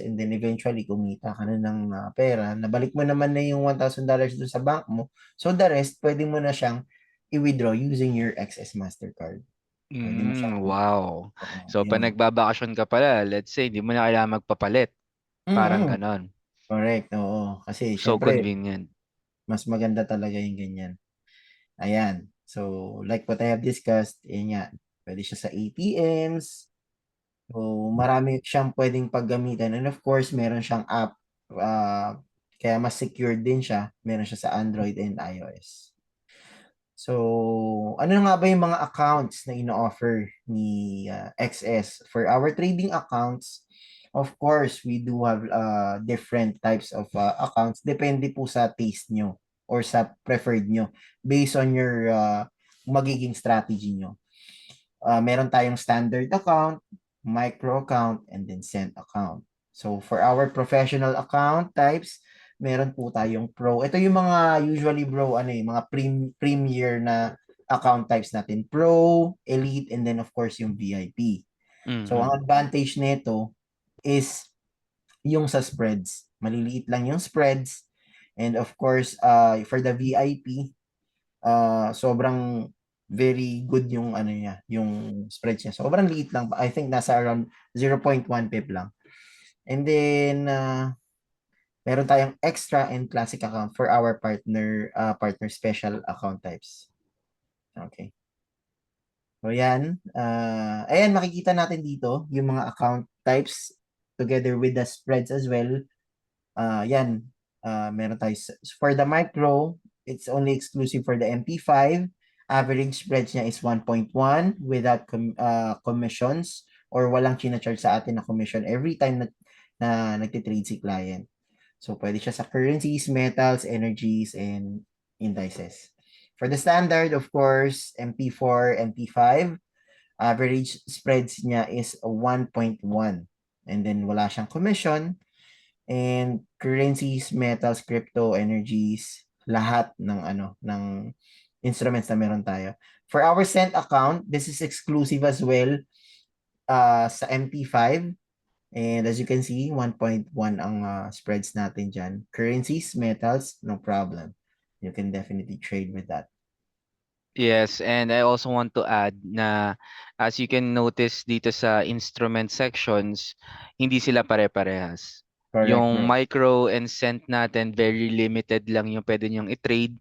and then eventually kumita ka na ng pera, nabalik mo naman na yung $1,000 doon sa bank mo. So the rest, pwede mo na siyang i-withdraw using your Access Mastercard. Pwede mo siyang, Wow. So, pag yun. nagbabakasyon ka pala, let's say, hindi mo na kailangan magpapalit. Parang Mm-mm. ganon. Correct, oo. Kasi So syempre, convenient. mas maganda talaga yung ganyan. Ayan. So, like what I have discussed, yun nga, pwede siya sa ATMs. So, marami siyang pwedeng paggamitan. And of course, meron siyang app. Kaya mas secure din siya. Meron siya sa Android and iOS. So, ano nga ba yung mga accounts na ino-offer ni XS? For our trading accounts, of course, we do have different types of accounts. Depende po sa taste nyo or sa preferred nyo based on your magiging strategy nyo. Meron tayong standard account, micro account, and then cent account. So, for our professional account types, meron po tayong pro. Ito yung mga usually bro, mga premier na account types natin. Pro, elite, and then of course yung VIP. So, Mhm. ang advantage nito is yung sa spreads. Maliliit lang yung spreads. And of course, for the VIP, sobrang very good yung niya, yung spreads niya. Sobrang liit lang. I think nasa around 0.1 pip lang. And then, meron tayong extra and classic account for our partner special account types. Okay. So yan, ayan makikita natin dito yung mga account types together with the spreads as well. Yan, meron tayo for the micro, it's only exclusive for the MP5. Average spreads niya is 1.1 without commissions or walang charge sa atin na commission every time na nagtitrade si client. So, pwede siya sa currencies, metals, energies, and indices. For the standard, of course, MP4, MP5, average spreads niya is 1.1. And then, wala siyang commission. And currencies, metals, crypto, energies, lahat ng ng instruments na meron tayo. For our cent account, this is exclusive as well sa MP5. And as you can see, 1.1 ang spreads natin dyan. Currencies, metals, no problem. You can definitely trade with that. Yes, and I also want to add na as you can notice dito sa instrument sections, hindi sila pare-parehas. Correct, Yung bro. micro and cent natin, very limited lang yung pwede niyong i-trade.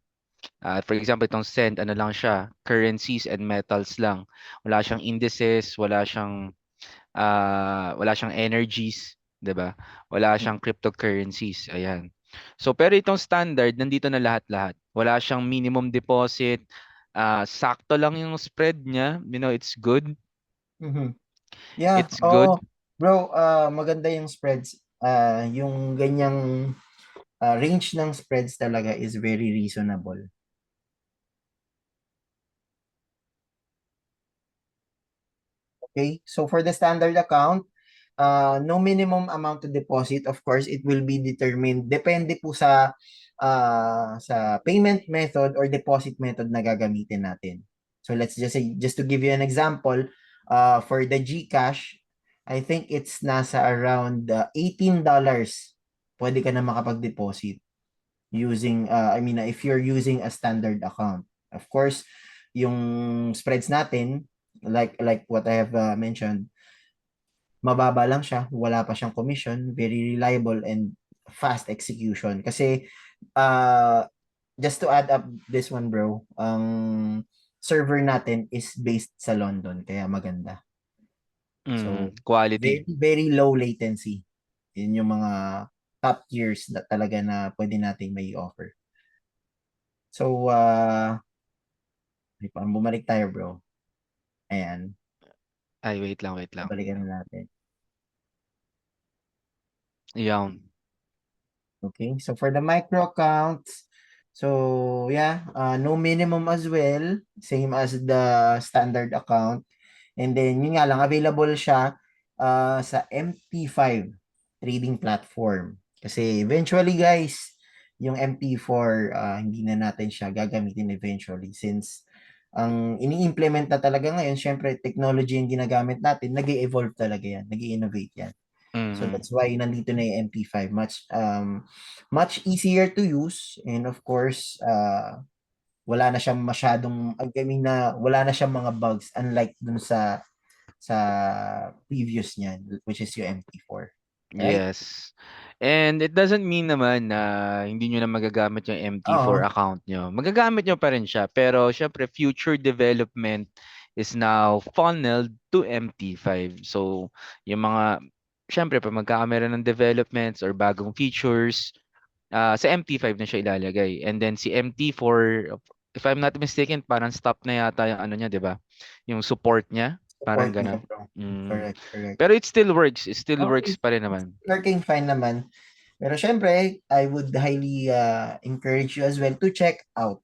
For example, itong cent, ano lang siya, currencies and metals lang. Wala siyang indices, wala siyang energies, 'di ba? Wala siyang cryptocurrencies, ayan. So pero itong standard, nandito na lahat-lahat. Wala siyang minimum deposit, sakto lang yung spread niya, it's good. Mhm. Yeah, It's oh, good. bro, maganda yung spreads. Yung ganyang range ng spreads talaga is very reasonable. Okay, so for the standard account, no minimum amount to deposit. Of course, it will be determined. Depende po sa payment method or deposit method na gagamitin natin. So let's just say, just to give you an example, for the GCash, I think it's nasa around $18. Pwede ka na makapag-deposit. using if you're using a standard account. Of course, yung spreads natin, like what I have mentioned, mababa lang siya, wala pa siyang commission, very reliable and fast execution. Kasi uh, just to add up this one, bro, ang server natin is based sa London, kaya maganda. So, very, Quality. very low latency. Yun yung mga top tiers na talaga na pwede nating may offer. So, parang bumalik tayo, bro. Ayan, Ay, wait lang, wait lang. balikan na natin. Yan. Okay, so for the micro accounts, so yeah, no minimum as well, same as the standard account. And then, yun nga lang, available siya sa MP5 trading platform. Kasi eventually, guys, yung MP4, hindi na natin siya gagamitin eventually since ang ini-implement na talaga ngayon, syempre, technology yung ginagamit natin, nag evolve talaga yan, nag innovate yan. So Mhm. that's why nandito na yung MP5, much easier to use, and of course, wala na siyang masyadong, na wala na siyang mga bugs unlike dun sa previous niyan, which is yung MP4. Right? Yes. And it doesn't mean naman na hindi niyo na magagamit yung MT4 Oo. account niyo. Magagamit niyo pa rin siya, pero siyempre future development is now funneled to MT5. So, yung mga siyempre pag magkakameron ng developments or bagong features, sa MT5 na siya ilalagay. And then si MT4, if I'm not mistaken, parang stop na yata yung ano niya, 'di ba? Yung support niya, parang Support niya, gano'n. bro. Mm. Correct, correct. Pero it still works. It still Oh, works pa rin it's naman. working fine naman. Pero syempre, I would highly encourage you as well to check out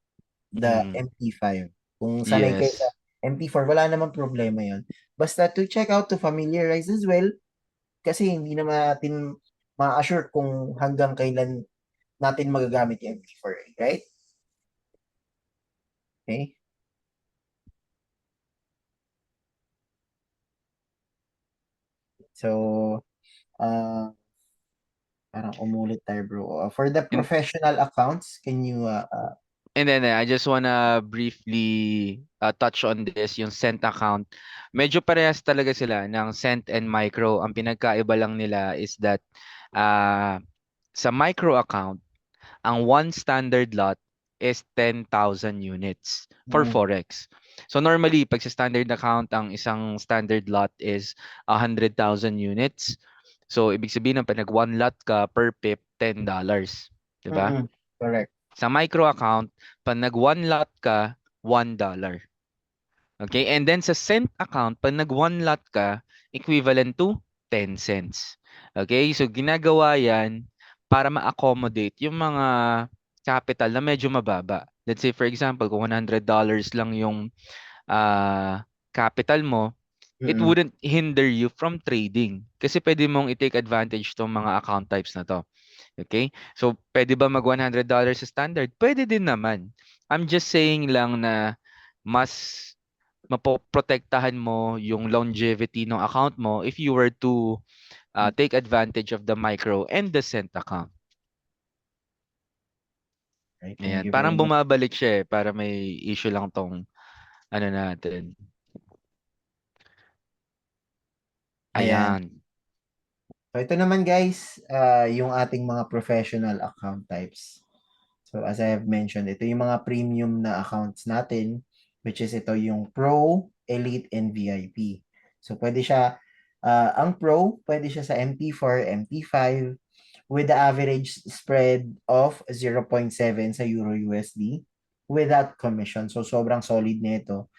the Mm. MP5. Kung sanay kayo sa Yes. MP4, wala namang problema yon. Basta to check out, to familiarize as well, kasi hindi naman natin ma-assure kung hanggang kailan natin magagamit yung MP4, right? Okay? So, uh, parang umulit tayo, bro. For the And professional accounts, can you, and then I just wanna briefly touch on this, yung Cent account. Medyo parehas talaga sila ng Cent and Micro. Ang pinagkaiba lang nila is that uh, sa Micro account, ang one standard lot is 10,000 units for mm, Forex. So normally, pag sa standard account, ang isang standard lot is 100,000 units. So ibig sabihin, pag nag one lot ka per pip, $10. 'Di ba? correct. Sa micro account, pag nag one lot ka, $1. Okay? And then sa cent account, pag nag one lot ka, equivalent to 10 cents. Okay? So ginagawa yan para ma-accommodate yung mga capital na medyo mababa. Let's say for example, kung $100 lang yung capital mo, it Mm-mm. wouldn't hinder you from trading. Kasi pwede mong i-take advantage tong mga account types na to. Okay? So, pwede ba mag $100 sa standard? Pwede din naman. I'm just saying lang na mas mapoprotektahan mo yung longevity ng account mo if you were to take advantage of the micro and the cent account. Right, thank Ayan. you very Parang much. bumabalik siya eh, para may issue lang tong ano natin. Ayan. Ayan. So ito naman, guys, yung ating mga professional account types. So as I have mentioned, ito yung mga premium na accounts natin, which is ito yung Pro, Elite, and VIP. So pwede siya, ang Pro, pwede siya sa MP4, MP5, with the average spread of 0.7 sa Euro USD without commission. So sobrang solid nito,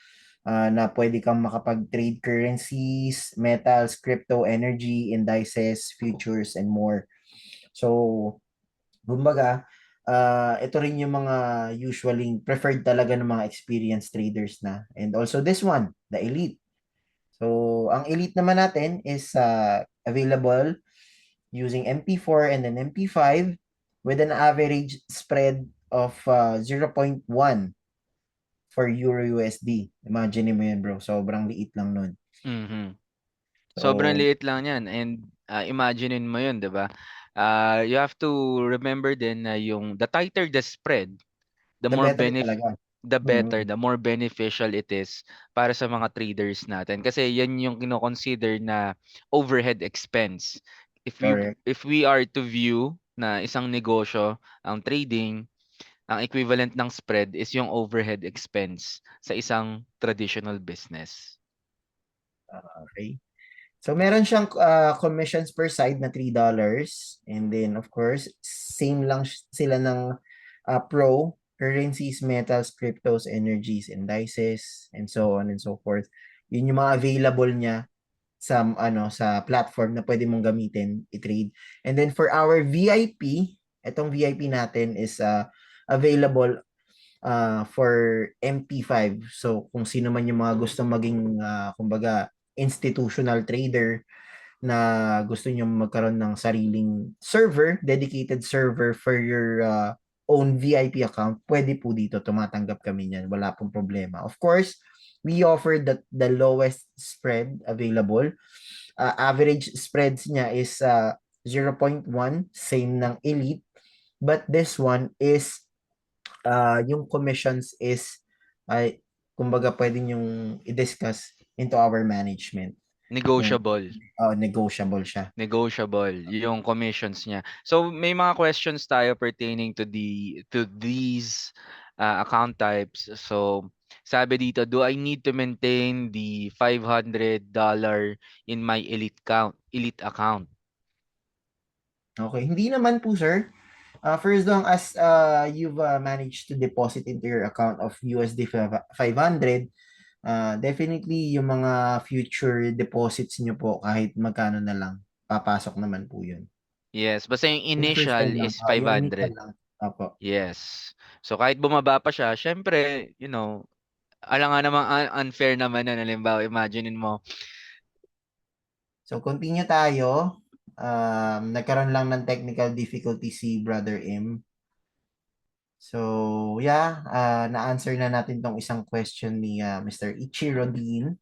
na pwede kang makapag-trade currencies, metals, crypto, energy, indices, futures, and more. So, kumbaga, ito rin yung mga usually preferred talaga ng mga experienced traders na. And also this one, the Elite. So, ang Elite naman natin is available using MP4 and then MP5 with an average spread of 0.1 for Euro USD. Imagine mo yun, bro. Sobrang liit lang nun. Mhm. Sobrang So, liit lang yan and imaginein mo yun, 'di ba? You have to remember din na yung the tighter the spread, the The more better benef talaga. the better, Mm, the more beneficial it is para sa mga traders natin. Kasi yan yung kino-consider na overhead expense. correct. If we are to view na isang negosyo, ang trading, ang equivalent ng spread is yung overhead expense sa isang traditional business. Okay. So meron siyang commissions per side na $3. And then of course, same lang sila ng pro, currencies, metals, cryptos, energies, and indices, and so on and so forth. Yun yung mga available niya sa sa platform na pwede mong gamitin i-trade. And then for our VIP, itong VIP natin is available for MP5. So kung sino man yung mga gusto maging kumbaga institutional trader na gusto nyo magkaroon ng sariling server, dedicated server for your own VIP account, pwede po dito, tumatanggap kami niyan. Wala pong problema. Of course, we offer the lowest spread available. Average spreads niya is 0.1, same ng Elite. But this one is, yung commissions is, ay, kumbaga pwede yung i-discuss into our management. Kung Negotiable. negotiable siya. Negotiable yung commissions niya. So may mga questions tayo pertaining to these account types. So sabi dito, do I need to maintain the $500 in my elite account? Okay, hindi naman po sir. For as long as you've managed to deposit into your account of USD 500, definitely yung mga future deposits nyo po kahit magkano na lang, papasok naman po yun. Yes, basta yung Yung first initial time lang, is yung initial 500. lang. Opo. Yes. So kahit bumaba pa siya, syempre, alam nga namang unfair naman na halimbawa, imaginein mo. So continue tayo. Nagkaroon lang ng technical difficulty si Brother M. So yeah, na-answer na natin tong isang question ni Mr. Ichiro Dean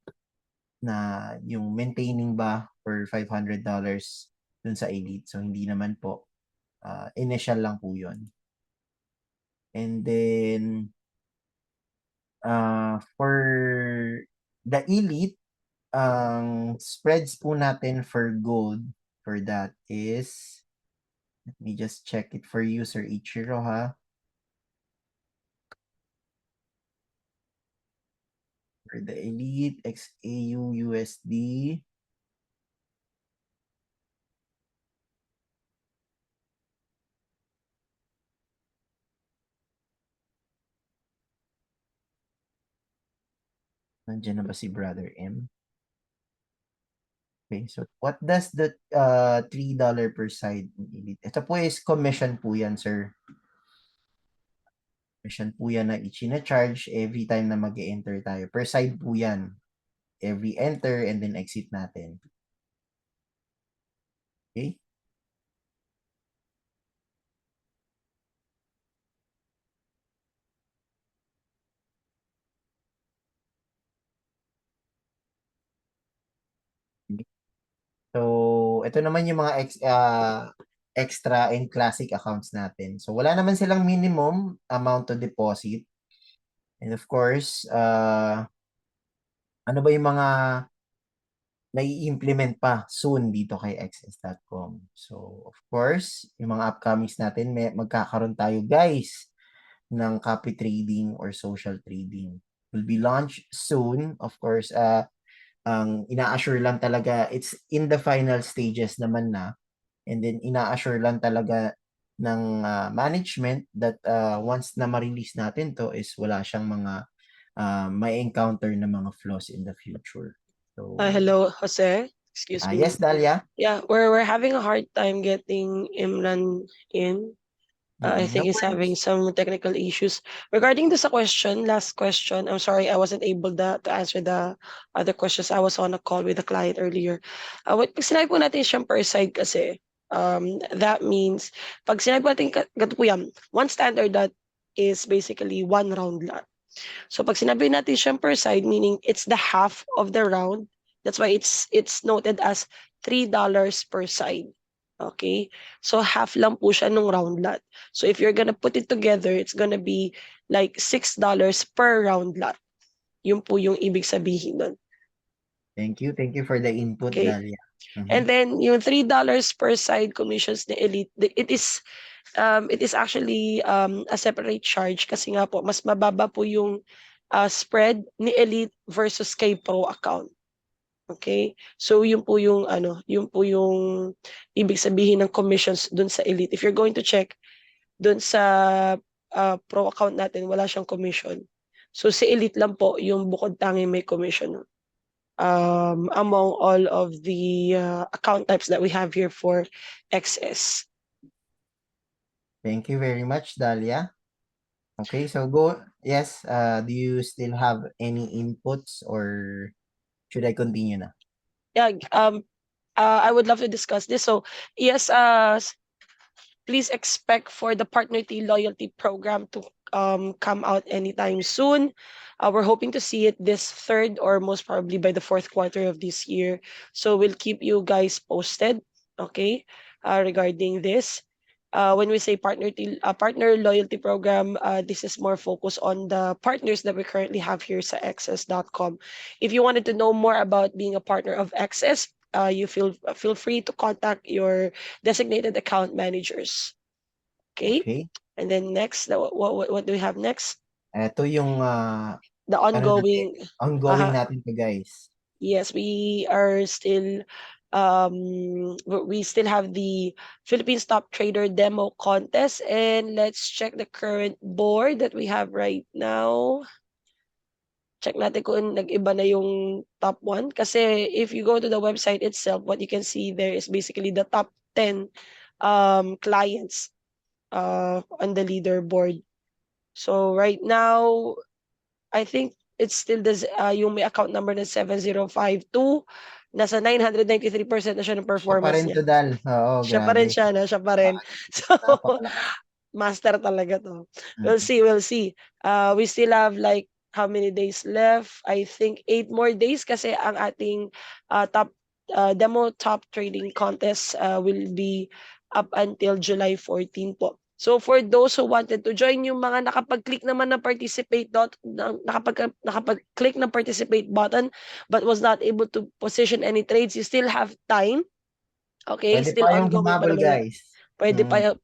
na yung maintaining ba for $500 dun sa Elite. So hindi naman po. Initial lang po yun. And then for the Elite, ang spreads po natin for gold for that is, let me just check it for you, Sir Ichiro, ha? For the Elite, XAU, USD, nandiyan na ba si Brother M? Okay, so what does the $3 per side in Elite? Ito po is commission po yan, sir. Commission po yan na ichina-charge every time na mag enter tayo. Per side po yan. Every enter and then exit natin. Okay? So, ito naman yung mga extra and classic accounts natin. So, wala naman silang minimum amount to deposit. And of course, ano ba yung mga nai-implement pa soon dito kay XS.com. So, of course, yung mga upcomings natin, magkakaroon tayo guys ng copy trading or social trading. Will be launched soon. Of course, ang ina-assure lang talaga, it's in the final stages naman na. And then ina-assure lang talaga ng management that once na ma-release natin to is wala siyang mga may encounter na mga flaws in the future. So, Hello, Jose. Excuse me. yes, Dalia. Yeah, we're having a hard time getting Imran in. I No think he's having worries. some technical issues. Regarding this question, last question, I'm sorry I wasn't able to answer the other questions. I was on a call with the client earlier. Pag sinabi po natin siyang per side kasi, that means, pag sinabi po natin, ganito po yan, one standard that is basically one round lot. So pag sinabi natin siyang per side, meaning it's the half of the round. That's why it's noted as $3 per side. Okay? So half lang po siya nung round lot. So if you're gonna put it together, it's gonna be like $6 per round lot. Yun po yung ibig sabihin nun. Thank you. Thank you for the input, Okay? Dalia. And then yung $3 per side commissions ni Elite, it is actually a separate charge kasi nga po mas mababa po yung spread ni Elite versus kay Pro account. Okay? So yun po yung ibig sabihin ng commissions dun sa Elite. If you're going to check dun sa Pro account natin, wala siyang commission. So si Elite lang po yung bukod tangi may commission among all of the account types that we have here for XS. Thank you very much, Dalia. Okay, so go. Yes, do you still have any inputs or should I continue na? Yeah, I would love to discuss this. So yes, please expect for the Partner T loyalty program to come out anytime soon. We're hoping to see it this third or most probably by the fourth quarter of this year. So we'll keep you guys posted, okay, regarding this. When we say partner loyalty program, this is more focused on the partners that we currently have here sa XS.com. If you wanted to know more about being a partner of XS, you feel free to contact your designated account managers. Okay? Okay. And then next, what do we have next? Ito yung The ongoing. ongoing natin to, guys. Yes, we are still we still have the Philippines Top Trader demo contest, and let's check the current board that we have right now. Check natin kung nag-iba na yung top 1 kasi if you go to the website itself, what you can see there is basically the top 10 clients on the leaderboard. So right now, I think it's still yung may account number na 7052. Nasa 993% na siya ng Siya pa performance rin niya. to, Dal. Oo, Siya pa rin grabe. siya, no? Siya pa rin. So, Napakalakas. master talaga to. Mm. We'll see. We still have like how many days left? I think 8 more days kasi ang ating top demo top trading contest will be up until July 14 po. So for those who wanted to join, yung mga nakapag-click naman na participate nakapag-click na participate button but was not able to position any trades, you still have time. Okay, Pwede still pa yung ongoing pa humabol, naman yan. guys.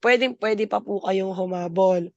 Pwede pa po kayong humabol.